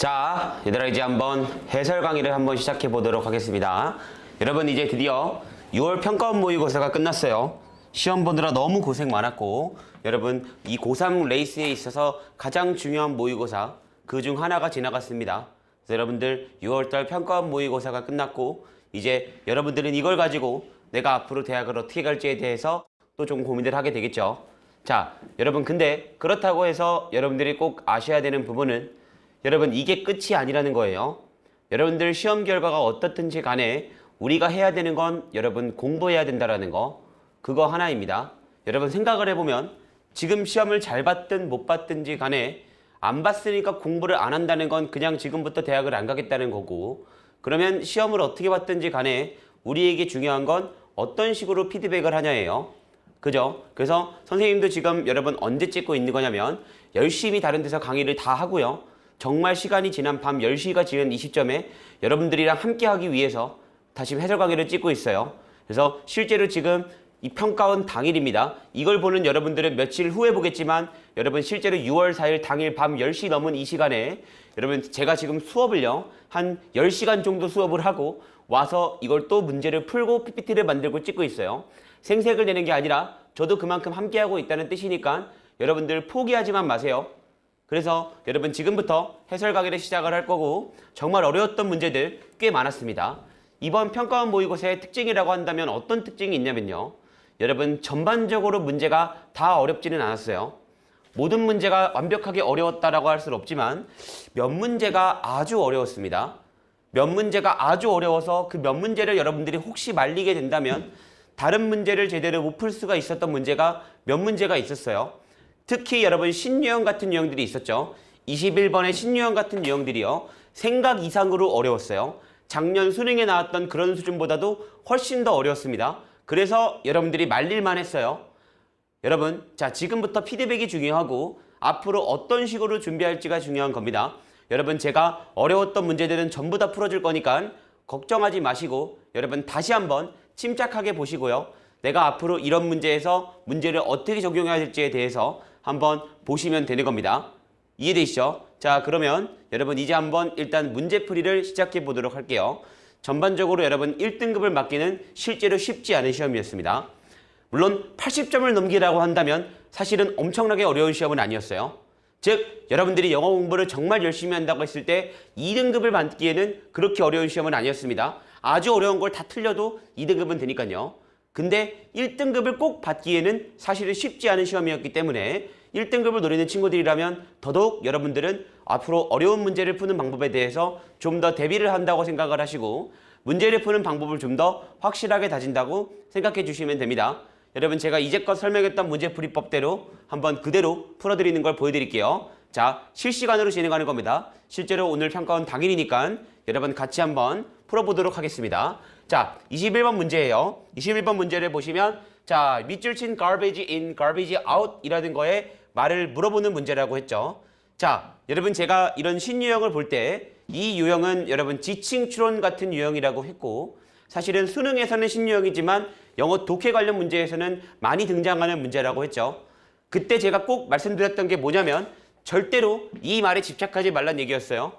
자, 얘들아 이제 한번 해설 강의를 한번 시작해 보도록 하겠습니다. 여러분 이제 드디어 6월 평가원 모의고사가 끝났어요. 시험 보느라 너무 고생 많았고 여러분 이 고3 레이스에 있어서 가장 중요한 모의고사 그 중 하나가 지나갔습니다. 그래서 여러분들 6월달 평가원 모의고사가 끝났고 이제 여러분들은 이걸 가지고 내가 앞으로 대학을 어떻게 갈지에 대해서 또 좀 고민을 하게 되겠죠. 자, 여러분 근데 그렇다고 해서 여러분들이 꼭 아셔야 되는 부분은 여러분 이게 끝이 아니라는 거예요. 여러분들 시험 결과가 어떻든지 간에 우리가 해야 되는 건 여러분 공부해야 된다라는 거 그거 하나입니다. 여러분 생각을 해보면 지금 시험을 잘 봤든 못 봤든지 간에 안 봤으니까 공부를 안 한다는 건 그냥 지금부터 대학을 안 가겠다는 거고 그러면 시험을 어떻게 봤든지 간에 우리에게 중요한 건 어떤 식으로 피드백을 하냐예요. 그죠? 그래서 선생님도 지금 여러분 언제 찍고 있는 거냐면 열심히 다른 데서 강의를 다 하고요. 정말 시간이 지난 밤 10시가 지난 이 시점에 여러분들이랑 함께 하기 위해서 다시 해설 강의를 찍고 있어요. 그래서 실제로 지금 이 평가원 당일입니다. 이걸 보는 여러분들은 며칠 후에 보겠지만 여러분 실제로 6월 4일 당일 밤 10시 넘은 이 시간에 여러분 제가 지금 수업을요. 한 10시간 정도 수업을 하고 와서 이걸 또 문제를 풀고 PPT를 만들고 찍고 있어요. 생색을 내는 게 아니라 저도 그만큼 함께하고 있다는 뜻이니까 여러분들 포기하지만 마세요. 그래서 여러분 지금부터 해설 강의를 시작을 할 거고 정말 어려웠던 문제들 꽤 많았습니다. 이번 평가원 모의고사의 특징이라고 한다면 어떤 특징이 있냐면요. 여러분 전반적으로 문제가 다 어렵지는 않았어요. 모든 문제가 완벽하게 어려웠다라고 할 수는 없지만 몇 문제가 아주 어려웠습니다. 몇 문제가 아주 어려워서 그 몇 문제를 여러분들이 혹시 말리게 된다면 다른 문제를 제대로 못 풀 수가 있었던 문제가 몇 문제가 있었어요. 특히 여러분 신유형 같은 유형들이 있었죠. 21번의 신유형 같은 유형들이요. 생각 이상으로 어려웠어요. 작년 수능에 나왔던 그런 수준보다도 훨씬 더 어려웠습니다. 그래서 여러분들이 말릴만 했어요. 여러분 자 지금부터 피드백이 중요하고 앞으로 어떤 식으로 준비할지가 중요한 겁니다. 여러분 제가 어려웠던 문제들은 전부 다 풀어줄 거니까 걱정하지 마시고 여러분 다시 한번 침착하게 보시고요. 내가 앞으로 이런 문제에서 문제를 어떻게 적용해야 될지에 대해서 한번 보시면 되는 겁니다. 이해되시죠? 자 그러면 여러분 이제 한번 일단 문제풀이를 시작해 보도록 할게요. 전반적으로 여러분 1등급을 맞기는 실제로 쉽지 않은 시험이었습니다. 물론 80점을 넘기라고 한다면 사실은 엄청나게 어려운 시험은 아니었어요. 즉 여러분들이 영어 공부를 정말 열심히 한다고 했을 때 2등급을 받기에는 그렇게 어려운 시험은 아니었습니다. 아주 어려운 걸 다 틀려도 2등급은 되니까요. 근데 1등급을 꼭 받기에는 사실은 쉽지 않은 시험이었기 때문에 1등급을 노리는 친구들이라면 더더욱 여러분들은 앞으로 어려운 문제를 푸는 방법에 대해서 좀 더 대비를 한다고 생각을 하시고 문제를 푸는 방법을 좀 더 확실하게 다진다고 생각해 주시면 됩니다. 여러분 제가 이제껏 설명했던 문제풀이법대로 한번 그대로 풀어드리는 걸 보여드릴게요. 자 실시간으로 진행하는 겁니다. 실제로 오늘 평가원 당일이니까 여러분 같이 한번 풀어보도록 하겠습니다. 자 21번 문제예요. 21번 문제를 보시면 자 밑줄 친 garbage in, garbage out 이라는 거에 말을 물어보는 문제라고 했죠. 자 여러분 제가 이런 신유형을 볼 때 이 유형은 여러분 지칭 추론 같은 유형이라고 했고 사실은 수능에서는 신유형이지만 영어 독해 관련 문제에서는 많이 등장하는 문제라고 했죠. 그때 제가 꼭 말씀드렸던 게 뭐냐면 절대로 이 말에 집착하지 말란 얘기였어요.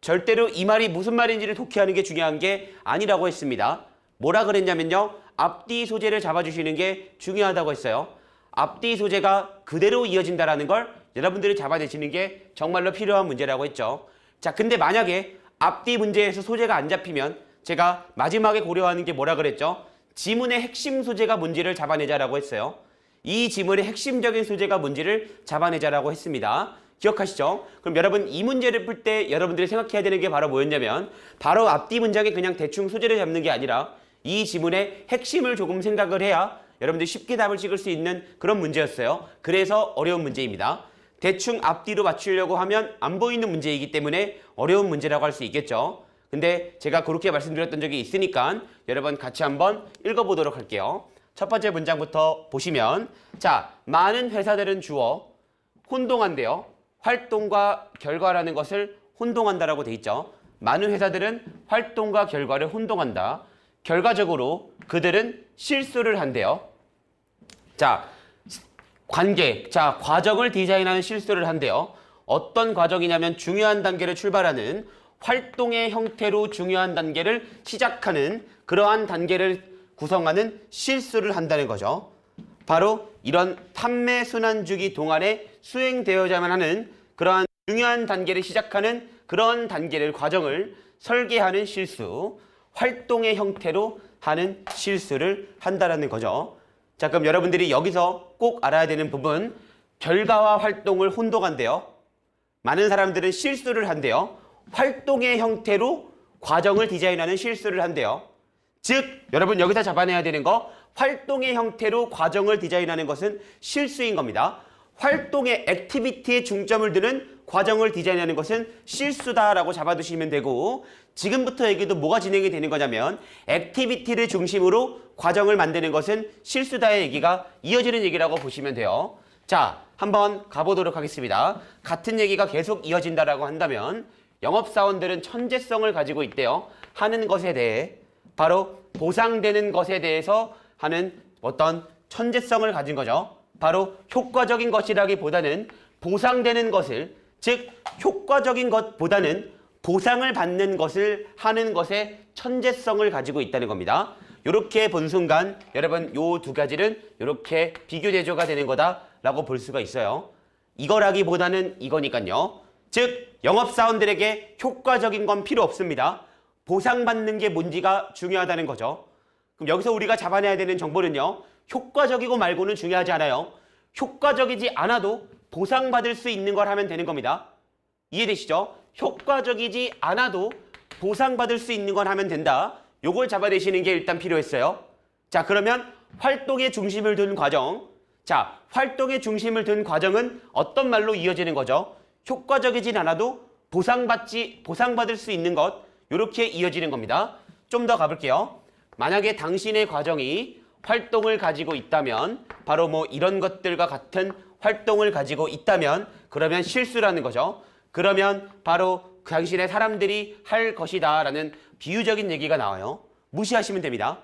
절대로 이 말이 무슨 말인지를 독해하는 게 중요한 게 아니라고 했습니다. 뭐라 그랬냐면요. 앞뒤 소재를 잡아주시는 게 중요하다고 했어요. 앞뒤 소재가 그대로 이어진다는 걸 여러분들이 잡아내시는 게 정말로 필요한 문제라고 했죠. 자, 근데 만약에 앞뒤 문제에서 소재가 안 잡히면 제가 마지막에 고려하는 게 뭐라 그랬죠? 지문의 핵심 소재가 뭔지를 잡아내자라고 했어요. 이 지문의 핵심적인 소재가 뭔지를 잡아내자라고 했습니다. 기억하시죠? 그럼 여러분 이 문제를 풀 때 여러분들이 생각해야 되는 게 바로 뭐였냐면 바로 앞뒤 문장에 그냥 대충 소재를 잡는 게 아니라 이 지문의 핵심을 조금 생각을 해야 여러분들이 쉽게 답을 찍을 수 있는 그런 문제였어요. 그래서 어려운 문제입니다. 대충 앞뒤로 맞추려고 하면 안 보이는 문제이기 때문에 어려운 문제라고 할 수 있겠죠. 근데 제가 그렇게 말씀드렸던 적이 있으니까 여러분 같이 한번 읽어보도록 할게요. 첫 번째 문장부터 보시면 자 많은 회사들은 주어 혼동한대요. 활동과 결과라는 것을 혼동한다라고 돼 있죠. 많은 회사들은 활동과 결과를 혼동한다. 결과적으로 그들은 실수를 한대요. 자, 관계, 자 과정을 디자인하는 실수를 한대요. 어떤 과정이냐면 중요한 단계를 출발하는 활동의 형태로 중요한 단계를 시작하는 그러한 단계를 구성하는 실수를 한다는 거죠. 바로 이런 판매 순환주기 동안에 수행되어야만 하는 그러한 중요한 단계를 시작하는 그런 단계를 과정을 설계하는 실수, 활동의 형태로 하는 실수를 한다는 거죠. 자, 그럼 여러분들이 여기서 꼭 알아야 되는 부분, 결과와 활동을 혼동한대요. 많은 사람들은 실수를 한대요. 활동의 형태로 과정을 디자인하는 실수를 한대요. 즉, 여러분 여기서 잡아내야 되는 거, 활동의 형태로 과정을 디자인하는 것은 실수인 겁니다. 활동의 액티비티에 중점을 두는 과정을 디자인하는 것은 실수다라고 잡아두시면 되고, 지금부터 얘기도 뭐가 진행이 되는 거냐면 액티비티를 중심으로 과정을 만드는 것은 실수다의 얘기가 이어지는 얘기라고 보시면 돼요. 자, 한번 가보도록 하겠습니다. 같은 얘기가 계속 이어진다라고 한다면 영업사원들은 천재성을 가지고 있대요. 하는 것에 대해, 바로 보상되는 것에 대해서 하는 어떤 천재성을 가진 거죠. 바로 효과적인 것이라기보다는 보상되는 것을, 즉 효과적인 것보다는 보상을 받는 것을 하는 것에 천재성을 가지고 있다는 겁니다. 이렇게 본 순간 여러분 요 두 가지는 이렇게 비교 대조가 되는 거다라고 볼 수가 있어요. 이거라기보다는 이거니까요. 즉 영업사원들에게 효과적인 건 필요 없습니다. 보상받는 게 뭔지가 중요하다는 거죠. 그럼 여기서 우리가 잡아내야 되는 정보는요, 효과적이고 말고는 중요하지 않아요. 효과적이지 않아도 보상받을 수 있는 걸 하면 되는 겁니다. 이해되시죠? 효과적이지 않아도 보상받을 수 있는 걸 하면 된다. 요걸 잡아내시는 게 일단 필요했어요. 자, 그러면 활동에 중심을 둔 과정. 자, 활동에 중심을 둔 과정은 어떤 말로 이어지는 거죠? 효과적이진 않아도 보상받을 수 있는 것. 이렇게 이어지는 겁니다. 좀 더 가볼게요. 만약에 당신의 과정이 활동을 가지고 있다면, 바로 뭐 이런 것들과 같은 활동을 가지고 있다면, 그러면 실수라는 거죠. 그러면 바로 당신의 사람들이 할 것이다 라는 비유적인 얘기가 나와요. 무시하시면 됩니다.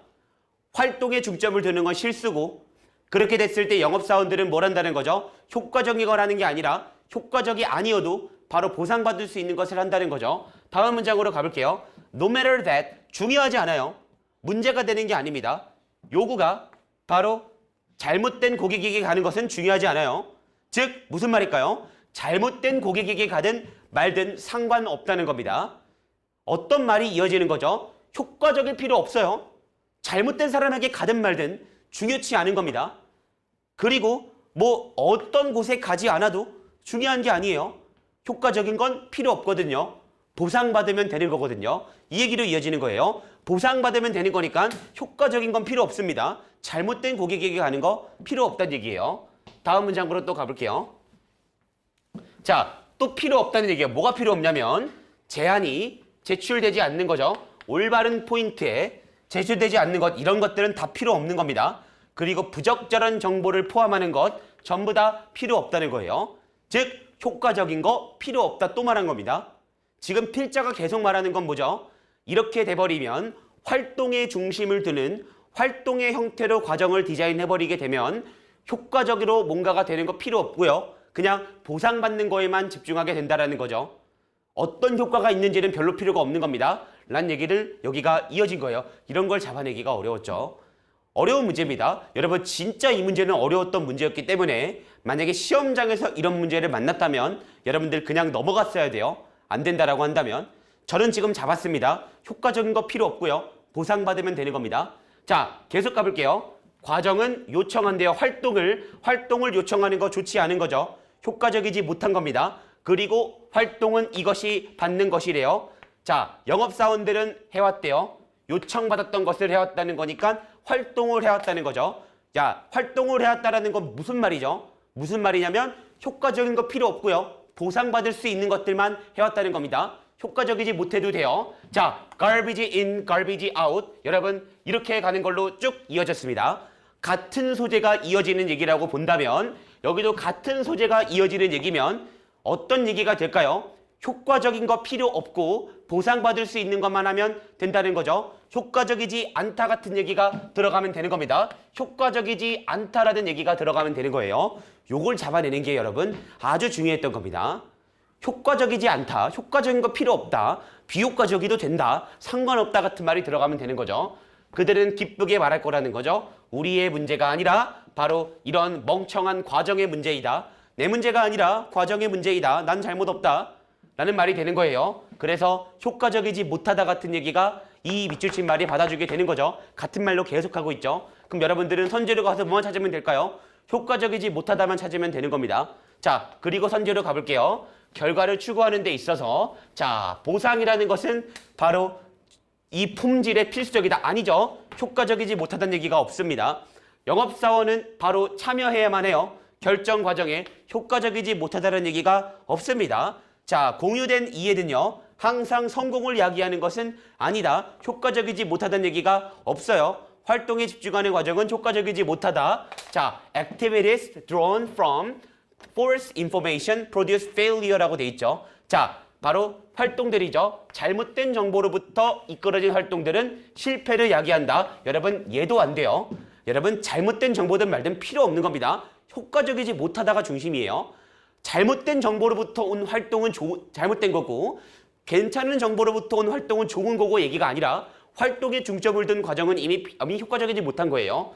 활동에 중점을 두는 건 실수고, 그렇게 됐을 때 영업사원들은 뭘 한다는 거죠? 효과적인 걸 하는 게 아니라 효과적이 아니어도 바로 보상받을 수 있는 것을 한다는 거죠. 다음 문장으로 가볼게요. No matter that, 중요하지 않아요. 문제가 되는 게 아닙니다. 요구가 바로 잘못된 고객에게 가는 것은 중요하지 않아요. 즉 무슨 말일까요? 잘못된 고객에게 가든 말든 상관없다는 겁니다. 어떤 말이 이어지는 거죠? 효과적일 필요 없어요. 잘못된 사람에게 가든 말든 중요치 않은 겁니다. 그리고 뭐 어떤 곳에 가지 않아도 중요한 게 아니에요. 효과적인 건 필요 없거든요. 보상받으면 되는 거거든요. 이 얘기로 이어지는 거예요. 보상받으면 되는 거니까 효과적인 건 필요 없습니다. 잘못된 고객에게 가는 거 필요 없다는 얘기예요. 다음 문장으로 또 가볼게요. 자, 또 필요 없다는 얘기예요. 뭐가 필요 없냐면 제안이 제출되지 않는 거죠. 올바른 포인트에 제출되지 않는 것, 이런 것들은 다 필요 없는 겁니다. 그리고 부적절한 정보를 포함하는 것 전부 다 필요 없다는 거예요. 즉 효과적인 거 필요 없다 또 말한 겁니다. 지금 필자가 계속 말하는 건 뭐죠? 이렇게 돼버리면 활동의 중심을 두는 활동의 형태로 과정을 디자인해버리게 되면 효과적으로 뭔가가 되는 거 필요 없고요. 그냥 보상받는 거에만 집중하게 된다는 거죠. 어떤 효과가 있는지는 별로 필요가 없는 겁니다. 라는 얘기를 여기가 이어진 거예요. 이런 걸 잡아내기가 어려웠죠. 어려운 문제입니다. 여러분 진짜 이 문제는 어려웠던 문제였기 때문에 만약에 시험장에서 이런 문제를 만났다면 여러분들 그냥 넘어갔어야 돼요. 안 된다라고 한다면. 저는 지금 잡았습니다. 효과적인 거 필요 없고요. 보상받으면 되는 겁니다. 자, 계속 가볼게요. 과정은 요청한대요. 활동을 요청하는 거 좋지 않은 거죠. 효과적이지 못한 겁니다. 그리고 활동은 이것이 받는 것이래요. 자, 영업사원들은 해왔대요. 요청받았던 것을 해왔다는 거니까 활동을 해왔다는 거죠. 자, 활동을 해왔다는 건 무슨 말이죠? 무슨 말이냐면 효과적인 거 필요 없고요. 보상받을 수 있는 것들만 해왔다는 겁니다. 효과적이지 못해도 돼요. 자, garbage in, garbage out. 여러분 이렇게 가는 걸로 쭉 이어졌습니다. 같은 소재가 이어지는 얘기라고 본다면 여기도 같은 소재가 이어지는 얘기면 어떤 얘기가 될까요? 효과적인 거 필요 없고 보상받을 수 있는 것만 하면 된다는 거죠. 효과적이지 않다 같은 얘기가 들어가면 되는 겁니다. 효과적이지 않다라는 얘기가 들어가면 되는 거예요. 요걸 잡아내는 게 여러분 아주 중요했던 겁니다. 효과적이지 않다, 효과적인 거 필요 없다, 비효과적이도 된다, 상관없다 같은 말이 들어가면 되는 거죠. 그들은 기쁘게 말할 거라는 거죠. 우리의 문제가 아니라 바로 이런 멍청한 과정의 문제이다. 내 문제가 아니라 과정의 문제이다. 난 잘못 없다. 라는 말이 되는 거예요. 그래서 효과적이지 못하다 같은 얘기가 이 밑줄 친 말이 받아주게 되는 거죠. 같은 말로 계속하고 있죠. 그럼 여러분들은 선제로 가서 뭐만 찾으면 될까요? 효과적이지 못하다만 찾으면 되는 겁니다. 자, 그리고 선제로 가볼게요. 결과를 추구하는 데 있어서 자, 보상이라는 것은 바로 이 품질의 필수적이다. 아니죠. 효과적이지 못하다는 얘기가 없습니다. 영업사원은 바로 참여해야만 해요. 결정 과정에 효과적이지 못하다는 얘기가 없습니다. 자, 공유된 이해는요. 항상 성공을 야기하는 것은 아니다. 효과적이지 못하다는 얘기가 없어요. 활동에 집중하는 과정은 효과적이지 못하다. 자, activities drawn from false information produce failure라고 돼 있죠. 자, 바로 활동들이죠. 잘못된 정보로부터 이끌어진 활동들은 실패를 야기한다. 여러분, 얘도 안 돼요. 여러분, 잘못된 정보든 말든 필요 없는 겁니다. 효과적이지 못하다가 중심이에요. 잘못된 정보로부터 온 활동은 잘못된 거고, 괜찮은 정보로부터 온 활동은 좋은 거고 얘기가 아니라 활동에 중점을 둔 과정은 이미 효과적이지 못한 거예요.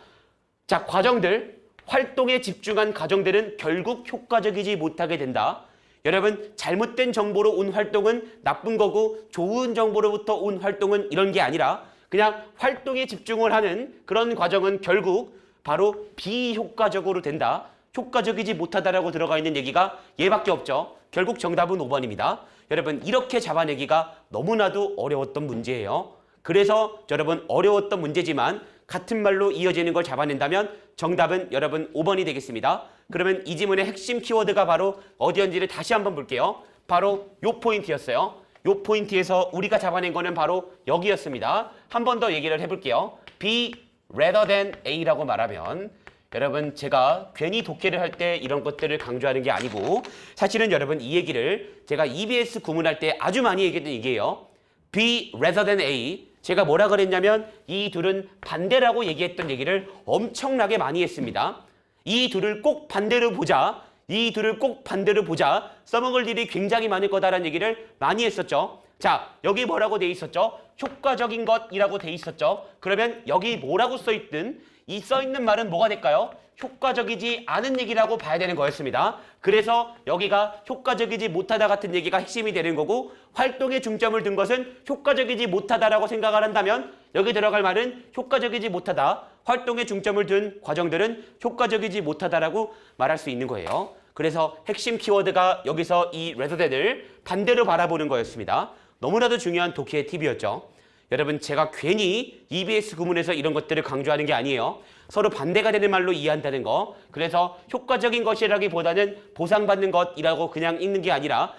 자, 과정들, 활동에 집중한 과정들은 결국 효과적이지 못하게 된다. 여러분, 잘못된 정보로 온 활동은 나쁜 거고 좋은 정보로부터 온 활동은 이런 게 아니라 그냥 활동에 집중을 하는 그런 과정은 결국 바로 비효과적으로 된다. 효과적이지 못하다라고 들어가 있는 얘기가 얘밖에 없죠. 결국 정답은 5번입니다. 여러분, 이렇게 잡아내기가 너무나도 어려웠던 문제예요. 그래서 여러분, 어려웠던 문제지만 같은 말로 이어지는 걸 잡아낸다면 정답은 여러분 5번이 되겠습니다. 그러면 이 지문의 핵심 키워드가 바로 어디였는지를 다시 한번 볼게요. 바로 요 포인트였어요. 요 포인트에서 우리가 잡아낸 거는 바로 여기였습니다. 한 번 더 얘기를 해볼게요. B rather than A라고 말하면 여러분, 제가 괜히 독해를 할 때 이런 것들을 강조하는 게 아니고 사실은 여러분 이 얘기를 제가 EBS 구문할 때 아주 많이 얘기했던 얘기예요. B rather than A. 제가 뭐라 그랬냐면 이 둘은 반대라고 얘기했던 얘기를 엄청나게 많이 했습니다. 이 둘을 꼭 반대로 보자. 이 둘을 꼭 반대로 보자. 써먹을 일이 굉장히 많을 거다라는 얘기를 많이 했었죠. 자, 여기 뭐라고 돼 있었죠? 효과적인 것이라고 돼 있었죠. 그러면 여기 뭐라고 써있든 이 써있는 말은 뭐가 될까요? 효과적이지 않은 얘기라고 봐야 되는 거였습니다. 그래서 여기가 효과적이지 못하다 같은 얘기가 핵심이 되는 거고 활동에 중점을 둔 것은 효과적이지 못하다라고 생각을 한다면 여기 들어갈 말은 효과적이지 못하다. 활동에 중점을 둔 과정들은 효과적이지 못하다라고 말할 수 있는 거예요. 그래서 핵심 키워드가 여기서 이 rather than을 반대로 바라보는 거였습니다. 너무나도 중요한 독해의 팁이었죠. 여러분, 제가 괜히 EBS 구문에서 이런 것들을 강조하는 게 아니에요. 서로 반대가 되는 말로 이해한다는 거. 그래서 효과적인 것이라기보다는 보상받는 것이라고 그냥 읽는 게 아니라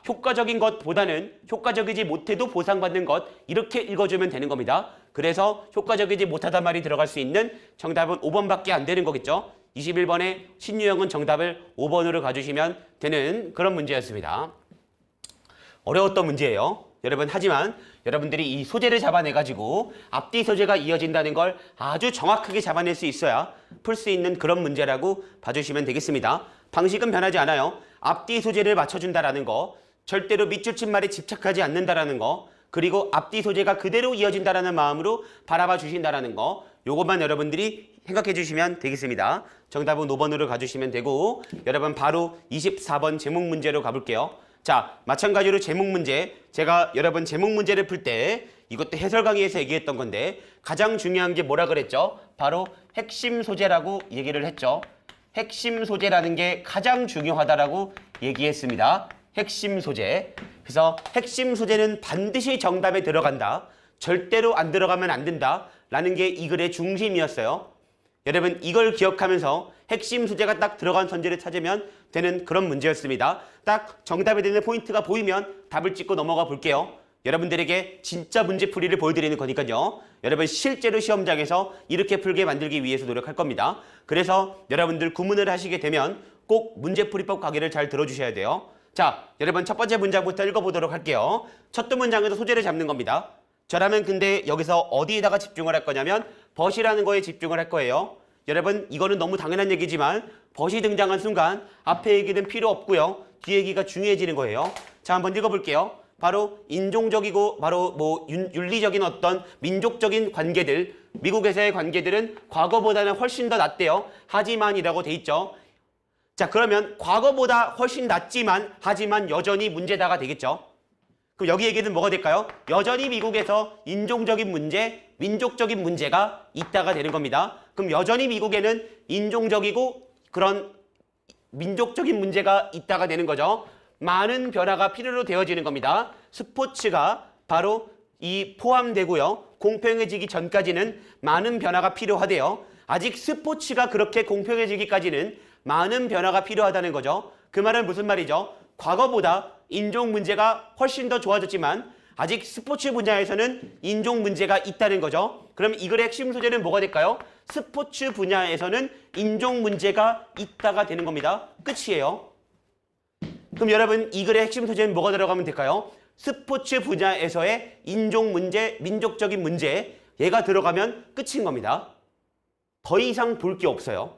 효과적인 것보다는 효과적이지 못해도 보상받는 것 이렇게 읽어주면 되는 겁니다. 그래서 효과적이지 못하다 말이 들어갈 수 있는 정답은 5번밖에 안 되는 거겠죠. 21번의 신유형은 정답을 5번으로 가주시면 되는 그런 문제였습니다. 어려웠던 문제예요. 여러분, 하지만 여러분들이 이 소재를 잡아내가지고 앞뒤 소재가 이어진다는 걸 아주 정확하게 잡아낼 수 있어야 풀 수 있는 그런 문제라고 봐주시면 되겠습니다. 방식은 변하지 않아요. 앞뒤 소재를 맞춰준다라는 거, 절대로 밑줄 친 말에 집착하지 않는다라는 거, 그리고 앞뒤 소재가 그대로 이어진다라는 마음으로 바라봐 주신다라는 거, 요것만 여러분들이 생각해 주시면 되겠습니다. 정답은 5번으로 가주시면 되고 여러분 바로 24번 제목 문제로 가볼게요. 자, 마찬가지로 제목 문제, 제가 여러분 제목 문제를 풀 때 이것도 해설 강의에서 얘기했던 건데 가장 중요한 게 뭐라 그랬죠? 바로 핵심 소재라고 얘기를 했죠. 핵심 소재라는 게 가장 중요하다라고 얘기했습니다. 핵심 소재. 그래서 핵심 소재는 반드시 정답에 들어간다. 절대로 안 들어가면 안 된다. 라는 게 이 글의 중심이었어요. 여러분, 이걸 기억하면서 핵심 소재가 딱 들어간 선지를 찾으면 되는 그런 문제였습니다. 딱 정답에 되는 포인트가 보이면 답을 찍고 넘어가 볼게요. 여러분들에게 진짜 문제풀이를 보여드리는 거니까요. 여러분, 실제로 시험장에서 이렇게 풀게 만들기 위해서 노력할 겁니다. 그래서 여러분들 구문을 하시게 되면 꼭 문제풀이법 강의를 잘 들어주셔야 돼요. 자, 여러분 첫 번째 문장부터 읽어보도록 할게요. 첫 두 문장에서 소재를 잡는 겁니다. 저라면 근데 여기서 어디에다가 집중을 할 거냐면 벗이라는 거에 집중을 할 거예요. 여러분 이거는 너무 당연한 얘기지만 벗이 등장한 순간 앞에 얘기는 필요 없고요. 뒤에 얘기가 중요해지는 거예요. 자, 한번 읽어볼게요. 바로 인종적이고 바로 뭐 윤리적인 어떤 민족적인 관계들, 미국에서의 관계들은 과거보다는 훨씬 더 낫대요. 하지만이라고 돼 있죠. 자, 그러면 과거보다 훨씬 낫지만 하지만 여전히 문제다가 되겠죠. 그럼 여기 얘기는 뭐가 될까요? 여전히 미국에서 인종적인 문제, 민족적인 문제가 있다가 되는 겁니다. 그럼 여전히 미국에는 인종적이고 그런 민족적인 문제가 있다가 되는 거죠. 많은 변화가 필요로 되어지는 겁니다. 스포츠가 바로 이 포함되고요. 공평해지기 전까지는 많은 변화가 필요하대요. 아직 스포츠가 그렇게 공평해지기까지는 많은 변화가 필요하다는 거죠. 그 말은 무슨 말이죠? 과거보다 인종 문제가 훨씬 더 좋아졌지만 아직 스포츠 분야에서는 인종 문제가 있다는 거죠. 그럼 이 글의 핵심 소재는 뭐가 될까요? 스포츠 분야에서는 인종 문제가 있다가 되는 겁니다. 끝이에요. 그럼 여러분 이 글의 핵심 소재는 뭐가 들어가면 될까요? 스포츠 분야에서의 인종 문제, 민족적인 문제 얘가 들어가면 끝인 겁니다. 더 이상 볼 게 없어요.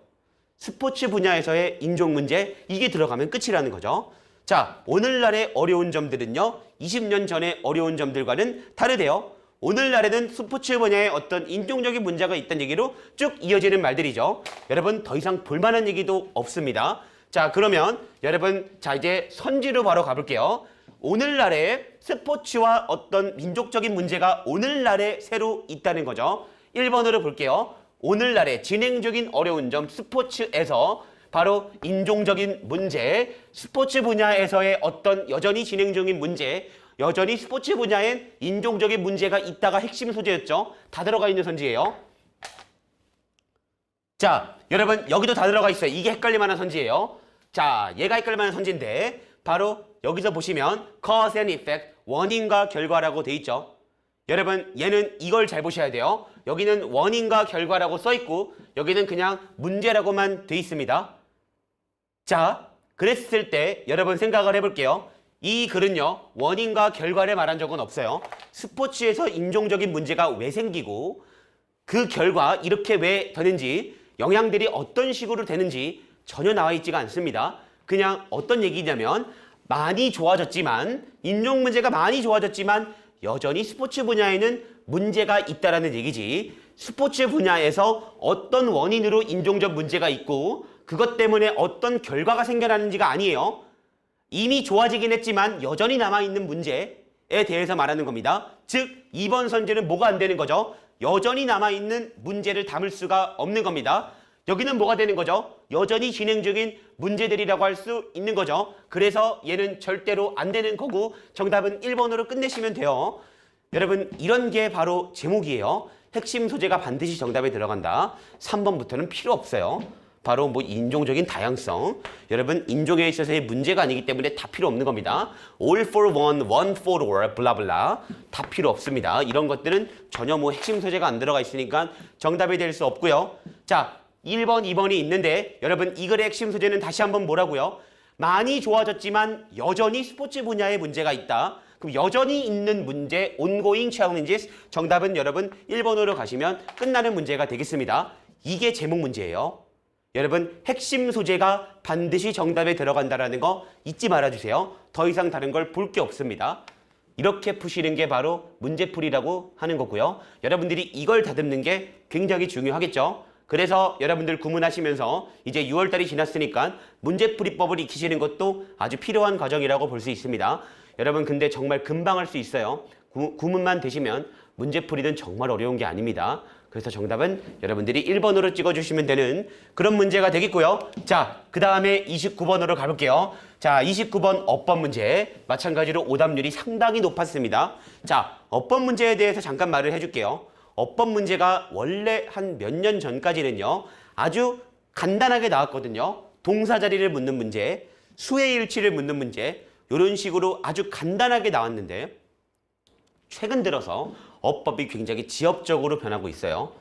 스포츠 분야에서의 인종 문제 이게 들어가면 끝이라는 거죠. 자, 오늘날의 어려운 점들은요. 20년 전의 어려운 점들과는 다르대요. 오늘날에는 스포츠 분야에 어떤 인종적인 문제가 있다는 얘기로 쭉 이어지는 말들이죠. 여러분 더 이상 볼만한 얘기도 없습니다. 자, 그러면 여러분 자 이제 선지로 바로 가볼게요. 오늘날에 스포츠와 어떤 민족적인 문제가 오늘날에 새로 있다는 거죠. 1번으로 볼게요. 오늘날의 진행적인 어려운 점 스포츠에서 바로 인종적인 문제, 스포츠 분야에서의 어떤 여전히 진행 중인 문제, 여전히 스포츠 분야엔 인종적인 문제가 있다가 핵심 소재였죠. 다 들어가 있는 선지예요. 자, 여러분 여기도 다 들어가 있어요. 이게 헷갈릴 만한 선지예요. 자, 얘가 헷갈릴 만한 선지인데 바로 여기서 보시면 cause and effect, 원인과 결과라고 돼 있죠. 여러분 얘는 이걸 잘 보셔야 돼요. 여기는 원인과 결과라고 써 있고 여기는 그냥 문제라고만 돼 있습니다. 자, 그랬을 때 여러분 생각을 해볼게요. 이 글은요 원인과 결과를 말한 적은 없어요. 스포츠에서 인종적인 문제가 왜 생기고 그 결과 이렇게 왜 되는지 영향들이 어떤 식으로 되는지 전혀 나와 있지가 않습니다. 그냥 어떤 얘기냐면 많이 좋아졌지만 인종 문제가 많이 좋아졌지만 여전히 스포츠 분야에는 문제가 있다라는 얘기지. 스포츠 분야에서 어떤 원인으로 인종적 문제가 있고 그것 때문에 어떤 결과가 생겨나는지가 아니에요. 이미 좋아지긴 했지만 여전히 남아있는 문제에 대해서 말하는 겁니다. 즉 2번 선지는 뭐가 안 되는 거죠? 여전히 남아있는 문제를 담을 수가 없는 겁니다. 여기는 뭐가 되는 거죠? 여전히 진행 중인 문제들이라고 할 수 있는 거죠. 그래서 얘는 절대로 안 되는 거고 정답은 1번으로 끝내시면 돼요. 여러분 이런 게 바로 제목이에요. 핵심 소재가 반드시 정답에 들어간다. 3번부터는 필요 없어요. 바로 뭐 인종적인 다양성. 여러분 인종에 있어서의 문제가 아니기 때문에 다 필요 없는 겁니다. All for one, one for all, 블라블라. 다 필요 없습니다. 이런 것들은 전혀 뭐 핵심 소재가 안 들어가 있으니까 정답이 될 수 없고요. 자, 1번, 2번이 있는데 여러분 이 글의 핵심 소재는 다시 한번 뭐라고요? 많이 좋아졌지만 여전히 스포츠 분야에 문제가 있다. 그럼 여전히 있는 문제, ongoing challenges. 정답은 여러분 1번으로 가시면 끝나는 문제가 되겠습니다. 이게 제목 문제예요. 여러분 핵심 소재가 반드시 정답에 들어간다는 거 잊지 말아주세요. 더 이상 다른 걸 볼 게 없습니다. 이렇게 푸시는 게 바로 문제풀이라고 하는 거고요. 여러분들이 이걸 다듬는 게 굉장히 중요하겠죠. 그래서 여러분들 구문하시면서 이제 6월달이 지났으니까 문제풀이법을 익히시는 것도 아주 필요한 과정이라고 볼 수 있습니다. 여러분 근데 정말 금방 할 수 있어요. 구문만 되시면 문제풀이는 정말 어려운 게 아닙니다. 그래서 정답은 여러분들이 1번으로 찍어주시면 되는 그런 문제가 되겠고요. 자, 그 다음에 29번으로 가볼게요. 자, 29번 어법 문제. 마찬가지로 오답률이 상당히 높았습니다. 자, 어법 문제에 대해서 잠깐 말을 해줄게요. 어법 문제가 원래 한 몇 년 전까지는요. 아주 간단하게 나왔거든요. 동사 자리를 묻는 문제, 수의 일치를 묻는 문제 이런 식으로 아주 간단하게 나왔는데 최근 들어서 어법이 굉장히 지엽적으로 변하고 있어요.